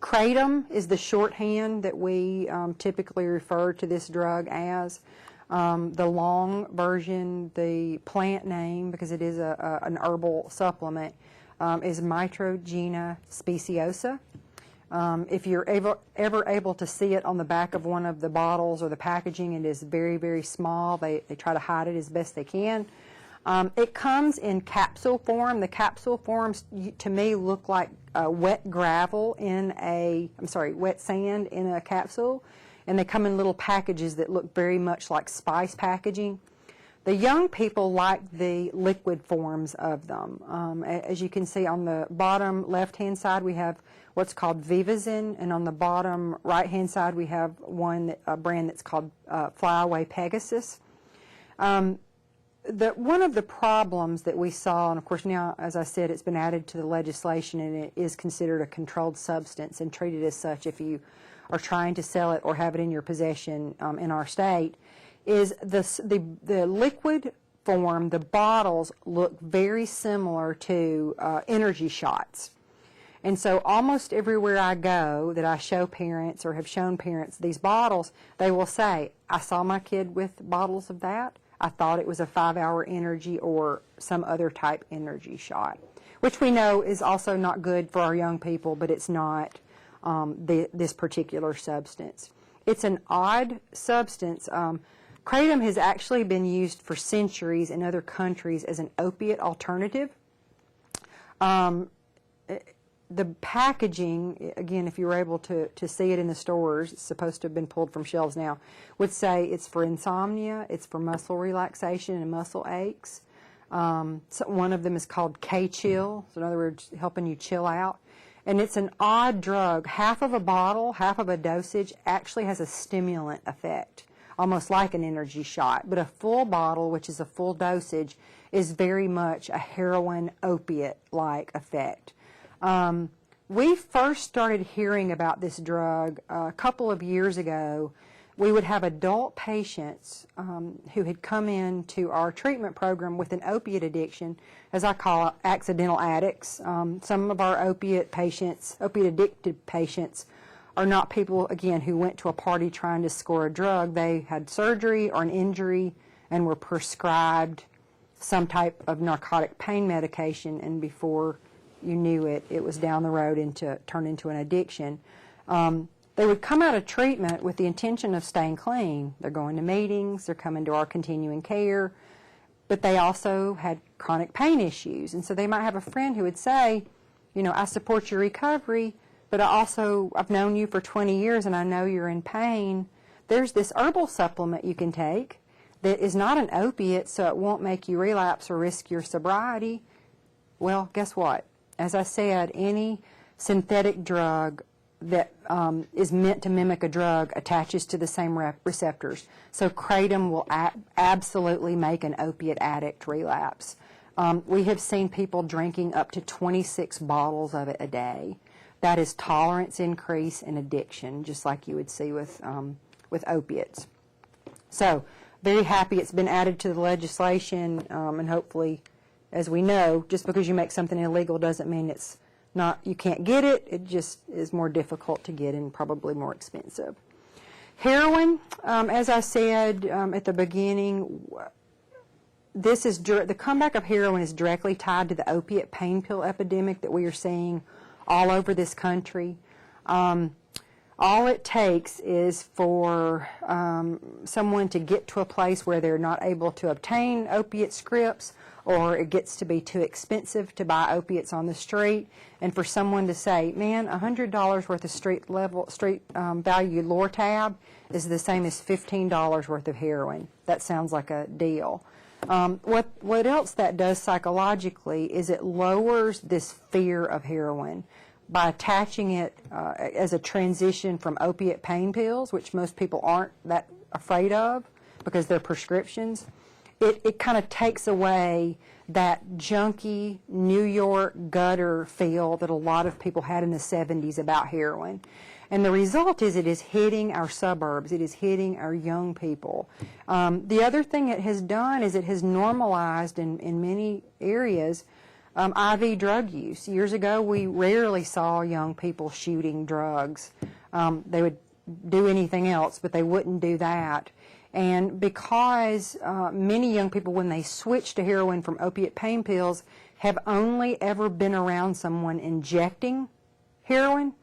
kratom is the shorthand that we typically refer to this drug as. The long version, the plant name, because it is an herbal supplement, is Mitrogena speciosa. If you're ever able to see it on the back of one of the bottles or the packaging, it is very, very small. They try to hide it as best they can. It comes in capsule form. The capsule forms, to me, look like wet gravel in wet sand in a capsule. And they come in little packages that look very much like spice packaging. The young people like the liquid forms of them. As you can see on the bottom left-hand side, we have what's called Vivazin, and on the bottom right-hand side, we have a brand that's called Flyaway Pegasus. One of the problems that we saw, and of course now, as I said, it's been added to the legislation, and it is considered a controlled substance and treated as such if you are trying to sell it or have it in your possession in our state, is the liquid form, the bottles look very similar to energy shots. And so almost everywhere I go that I show parents or have shown parents these bottles, they will say, I saw my kid with bottles of that. I thought it was a 5-hour energy or some other type energy shot, which we know is also not good for our young people, but it's not this particular substance. It's an odd substance. Kratom has actually been used for centuries in other countries as an opiate alternative. The packaging, again, if you were able to see it in the stores, it's supposed to have been pulled from shelves now, would say it's for insomnia, it's for muscle relaxation and muscle aches. So one of them is called K-Chill, so in other words, helping you chill out. And it's an odd drug. Half of a bottle, half of a dosage actually has a stimulant effect, almost like an energy shot. But a full bottle, which is a full dosage, is very much a heroin opiate-like effect. We first started hearing about this drug a couple of years ago. We would have adult patients who had come into our treatment program with an opiate addiction, as I call it, accidental addicts. Some of our opiate addicted patients are not people, again, who went to a party trying to score a drug. They had surgery or an injury and were prescribed some type of narcotic pain medication, and before you knew it, it was down the road turned into an addiction. They would come out of treatment with the intention of staying clean. They're going to meetings, they're coming to our continuing care, but they also had chronic pain issues. And so they might have a friend who would say, you know, I support your recovery, but I've known you for 20 years and I know you're in pain. There's this herbal supplement you can take that is not an opiate, so it won't make you relapse or risk your sobriety. Well, guess what? As I said, any synthetic drug that is meant to mimic a drug attaches to the same receptors. So kratom will absolutely make an opiate addict relapse. We have seen people drinking up to 26 bottles of it a day. That is tolerance increase and addiction, just like you would see with opiates. So very happy it's been added to the legislation, and hopefully, as we know, just because you make something illegal doesn't mean it's not, you can't get it. It just is more difficult to get and probably more expensive. Heroin, as I said at the beginning, the comeback of heroin is directly tied to the opiate pain pill epidemic that we are seeing all over this country. All it takes is for someone to get to a place where they're not able to obtain opiate scripts, or it gets to be too expensive to buy opiates on the street, and for someone to say, man, $100 worth of street value Lortab is the same as $15 worth of heroin. That sounds like a deal. What else that does psychologically is it lowers this fear of heroin by attaching it as a transition from opiate pain pills, which most people aren't that afraid of because they're prescriptions. It kind of takes away that junky New York gutter feel that a lot of people had in the 70s about heroin. And the result is it is hitting our suburbs. It is hitting our young people. The other thing it has done is it has normalized in many areas IV drug use. Years ago, we rarely saw young people shooting drugs. They would do anything else, but they wouldn't do that. And because many young people, when they switch to heroin from opiate pain pills, have only ever been around someone injecting heroin,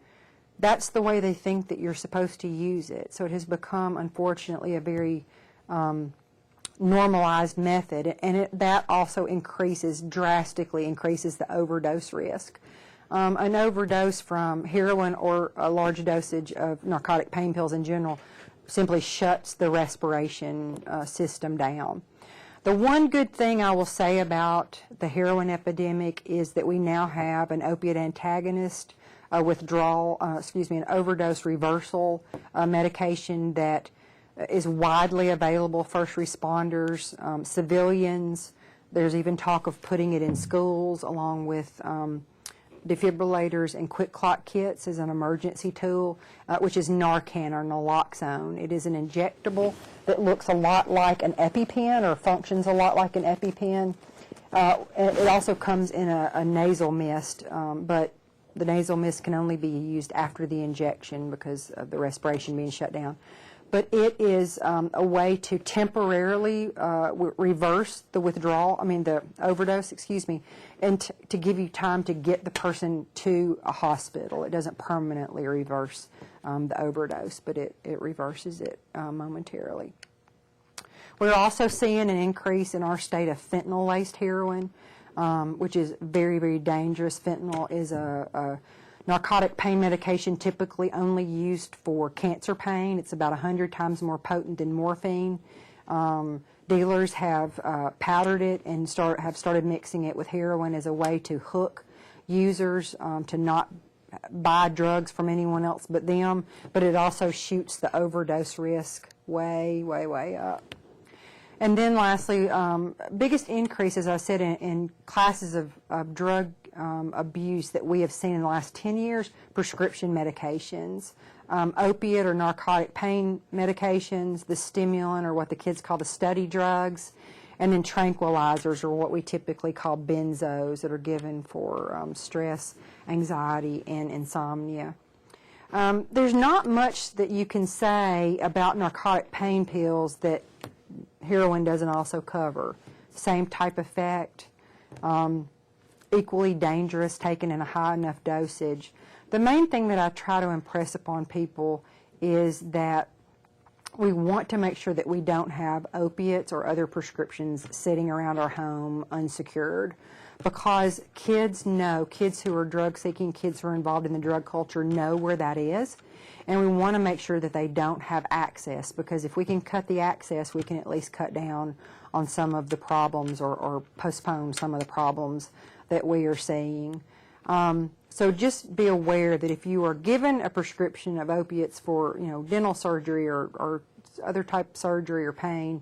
that's the way they think that you're supposed to use it. So it has become, unfortunately, a very normalized method, and that also drastically increases the overdose risk. An overdose from heroin or a large dosage of narcotic pain pills in general simply shuts the respiration system down. The one good thing I will say about the heroin epidemic is that we now have an opiate antagonist an overdose reversal medication that is widely available. First responders, civilians. There's even talk of putting it in schools along with defibrillators and quick clot kits as an emergency tool, which is Narcan or naloxone. It is an injectable that looks a lot like an EpiPen or functions a lot like an EpiPen. It also comes in a nasal mist, but the nasal mist can only be used after the injection because of the respiration being shut down. But it is a way to temporarily reverse the the overdose, and to give you time to get the person to a hospital. It doesn't permanently reverse the overdose, but it reverses it momentarily. We're also seeing an increase in our state of fentanyl-laced heroin, which is very, very dangerous. Fentanyl is a narcotic pain medication typically only used for cancer pain. It's about 100 times more potent than morphine. Dealers have powdered it and have started mixing it with heroin as a way to hook users to not buy drugs from anyone else but them. But it also shoots the overdose risk way, way, way up. And then lastly, biggest increase, as I said, in classes of drug abuse that we have seen in the last 10 years, prescription medications, opiate or narcotic pain medications, the stimulant or what the kids call the study drugs, and then tranquilizers or what we typically call benzos that are given for stress, anxiety, and insomnia. There's not much that you can say about narcotic pain pills that heroin doesn't also cover. Same type effect, equally dangerous taken in a high enough dosage. The main thing that I try to impress upon people is that we want to make sure that we don't have opiates or other prescriptions sitting around our home unsecured, because kids who are drug seeking, kids who are involved in the drug culture know where that is. And we want to make sure that they don't have access, because if we can cut the access, we can at least cut down on some of the problems or postpone some of the problems that we are seeing. So just be aware that if you are given a prescription of opiates for dental surgery or other type of surgery or pain,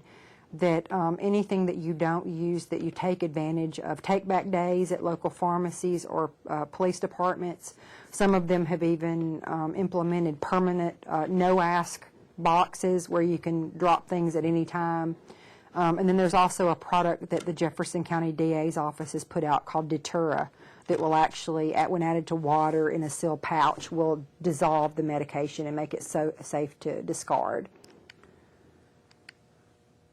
that anything that you don't use, that you take advantage of take-back days at local pharmacies or police departments. Some of them have even implemented permanent no-ask boxes where you can drop things at any time. And then there's also a product that the Jefferson County DA's office has put out called Detura that will actually, when added to water in a sealed pouch, will dissolve the medication and make it so safe to discard.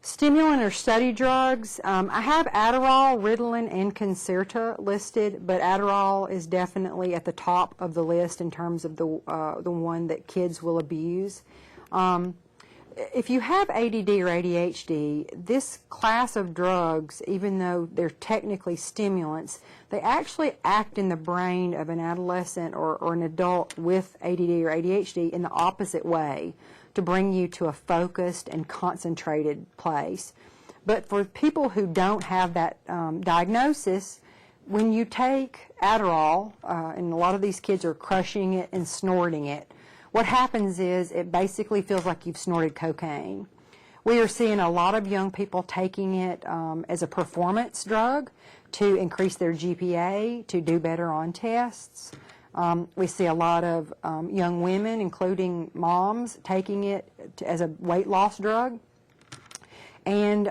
Stimulant or study drugs, I have Adderall, Ritalin, and Concerta listed, but Adderall is definitely at the top of the list in terms of the one that kids will abuse. if you have ADD or ADHD, this class of drugs, even though they're technically stimulants, they actually act in the brain of an adolescent or an adult with ADD or ADHD in the opposite way, to bring you to a focused and concentrated place. But for people who don't have that diagnosis, when you take Adderall, and a lot of these kids are crushing it and snorting it, what happens is it basically feels like you've snorted cocaine. We are seeing a lot of young people taking it as a performance drug to increase their GPA, to do better on tests. We see a lot of young women, including moms, taking it as a weight loss drug. And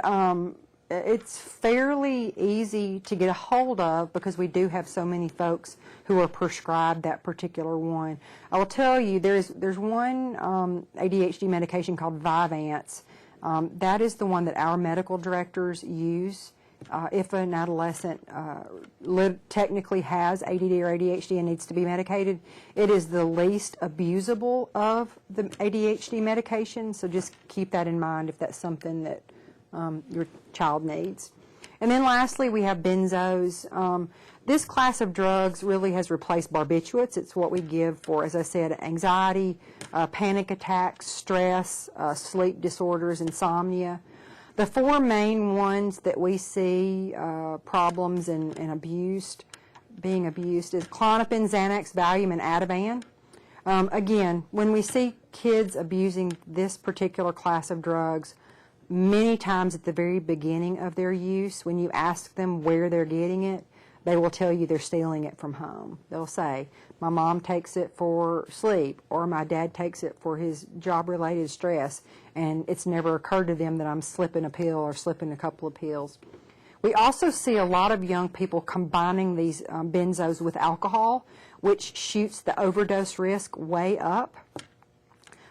it's fairly easy to get a hold of because we do have so many folks who are prescribed that particular one. I will tell you, there's one ADHD medication called Vyvanse. That is the one that our medical directors use if an adolescent technically has ADD or ADHD and needs to be medicated. It is the least abusable of the ADHD medication, so just keep that in mind if that's something that your child needs. And then lastly, we have benzos. This class of drugs really has replaced barbiturates. It's what we give for, as I said, anxiety, panic attacks, stress, sleep disorders, insomnia. The four main ones that we see problems and being abused is Klonopin, Xanax, Valium, and Ativan. Again, when we see kids abusing this particular class of drugs, many times at the very beginning of their use, when you ask them where they're getting it, they will tell you they're stealing it from home. They'll say, my mom takes it for sleep, or my dad takes it for his job-related stress, and it's never occurred to them that I'm slipping a pill or slipping a couple of pills. We also see a lot of young people combining these benzos with alcohol, which shoots the overdose risk way up.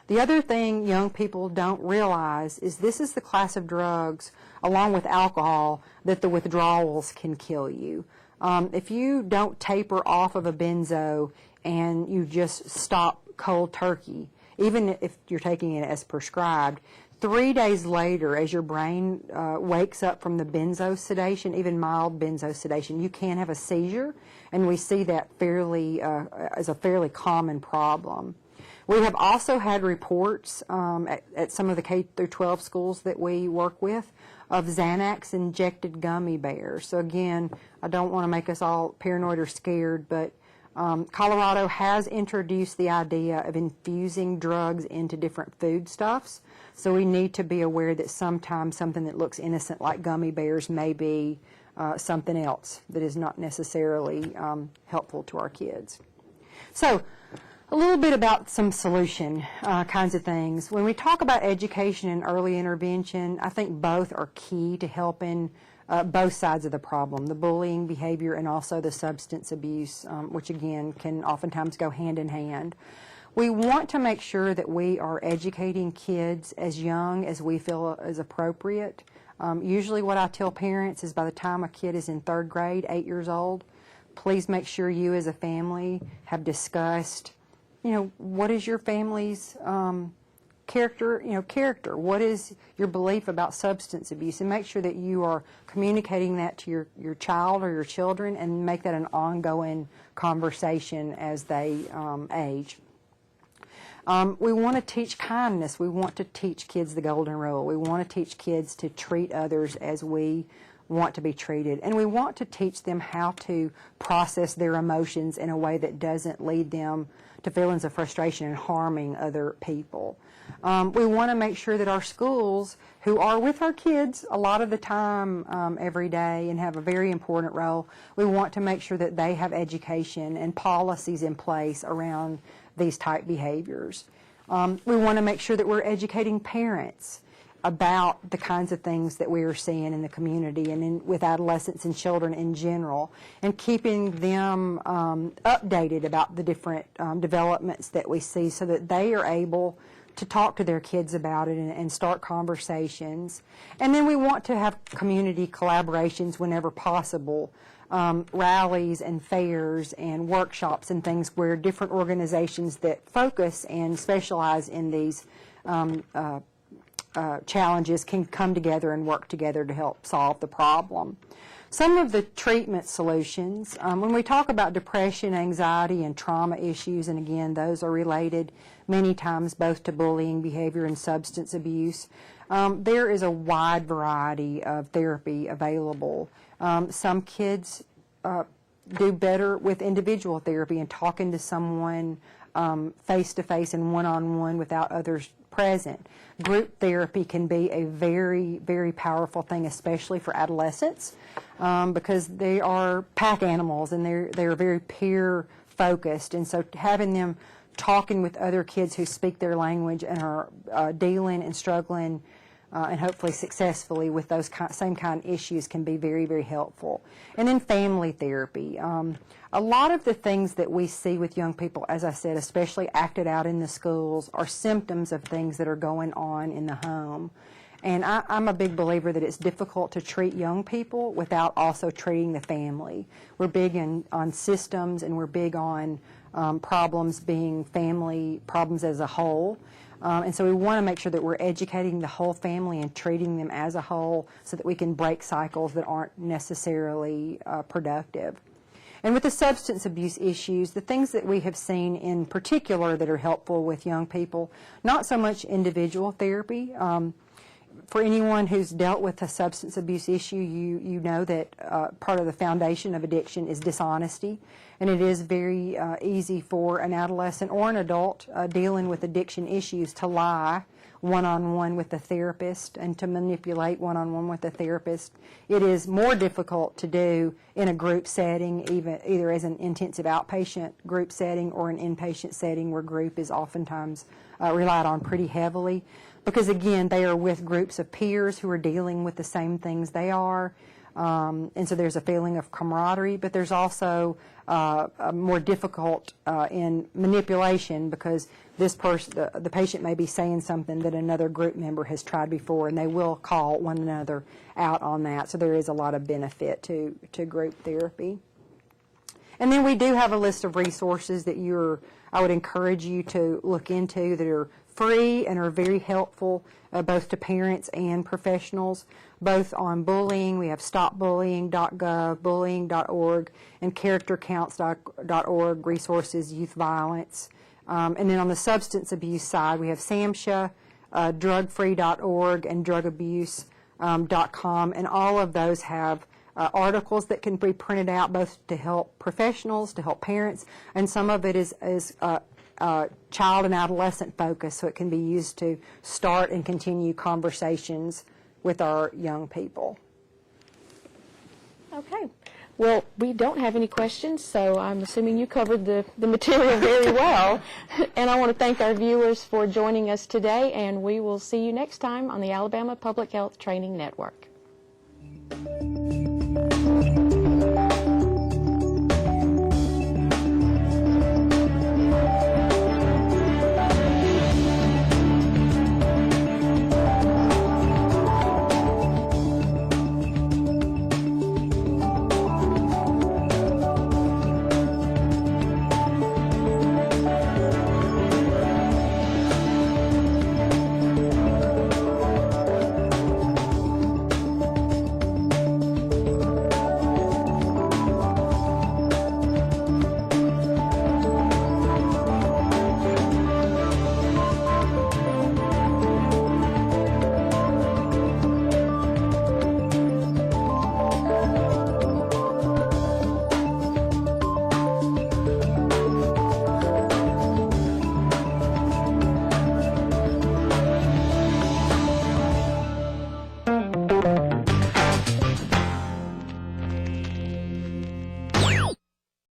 The other thing young people don't realize is this is the class of drugs, along with alcohol, that the withdrawals can kill you. If you don't taper off of a benzo and you just stop cold turkey, even if you're taking it as prescribed, 3 days later, as your brain wakes up from the benzo sedation, even mild benzo sedation, you can have a seizure, and we see that as a fairly common problem. We have also had reports at some of the K-12 schools that we work with of Xanax injected gummy bears. So again, I don't want to make us all paranoid or scared, but Colorado has introduced the idea of infusing drugs into different foodstuffs. So we need to be aware that sometimes something that looks innocent like gummy bears may be something else that is not necessarily helpful to our kids. So a little bit about some solution kinds of things. When we talk about education and early intervention, I think both are key to helping both sides of the problem, the bullying behavior and also the substance abuse, which again can oftentimes go hand in hand. We want to make sure that we are educating kids as young as we feel is appropriate. Usually what I tell parents is by the time a kid is in 3rd grade, 8 years old, please make sure you as a family have discussed, what is your family's character? What is your belief about substance abuse? And make sure that you are communicating that to your child or your children, and make that an ongoing conversation as they age. We want to teach kindness. We want to teach kids the golden rule. We want to teach kids to treat others as we want to be treated. And we want to teach them how to process their emotions in a way that doesn't lead them to feelings of frustration and harming other people. We want to make sure that our schools, who are with our kids a lot of the time every day and have a very important role, we want to make sure that they have education and policies in place around these type behaviors. We want to make sure that we're educating parents about the kinds of things that we are seeing in the community and with adolescents and children in general, and keeping them updated about the different developments that we see so that they are able to talk to their kids about it and start conversations. And then we want to have community collaborations whenever possible, rallies and fairs and workshops and things where different organizations that focus and specialize in these challenges can come together and work together to help solve the problem. Some of the treatment solutions, when we talk about depression, anxiety, and trauma issues, and again, those are related many times both to bullying behavior and substance abuse, there is a wide variety of therapy available. Some kids do better with individual therapy and talking to someone face-to-face and one-on-one without others present. Group therapy can be a very, very powerful thing, especially for adolescents, because they are pack animals and they're very peer-focused, and so having them talking with other kids who speak their language and are dealing and struggling and hopefully successfully with those same kind of issues can be very, very helpful. And then family therapy. A lot of the things that we see with young people, as I said, especially acted out in the schools, are symptoms of things that are going on in the home. And I'm a big believer that it's difficult to treat young people without also treating the family. We're big on systems, and we're big on problems being family problems as a whole. And so we want to make sure that we're educating the whole family and treating them as a whole so that we can break cycles that aren't necessarily productive. And with the substance abuse issues, the things that we have seen in particular that are helpful with young people, not so much individual therapy. For anyone who's dealt with a substance abuse issue, you know that part of the foundation of addiction is dishonesty, and it is very easy for an adolescent or an adult dealing with addiction issues to lie one-on-one with the therapist and to manipulate one-on-one with the therapist. It is more difficult to do in a group setting, either as an intensive outpatient group setting or an inpatient setting where group is oftentimes relied on pretty heavily. Because again, they are with groups of peers who are dealing with the same things they are, and so there's a feeling of camaraderie, but there's also more difficult in manipulation because this person, the patient may be saying something that another group member has tried before, and they will call one another out on that, so there is a lot of benefit to group therapy. And then we do have a list of resources that I would encourage you to look into that are free and are very helpful both to parents and professionals, both on bullying. We have stopbullying.gov, bullying.org, and charactercounts.org, resources, youth violence. And then on the substance abuse side, we have SAMHSA, drugfree.org, and drugabuse.com, and all of those have articles that can be printed out both to help professionals, to help parents, and some of it is child and adolescent focus, so it can be used to start and continue conversations with our young people. Okay. Well, we don't have any questions, so I'm assuming you covered the material very well. And I want to thank our viewers for joining us today, and we will see you next time on the Alabama Public Health Training Network.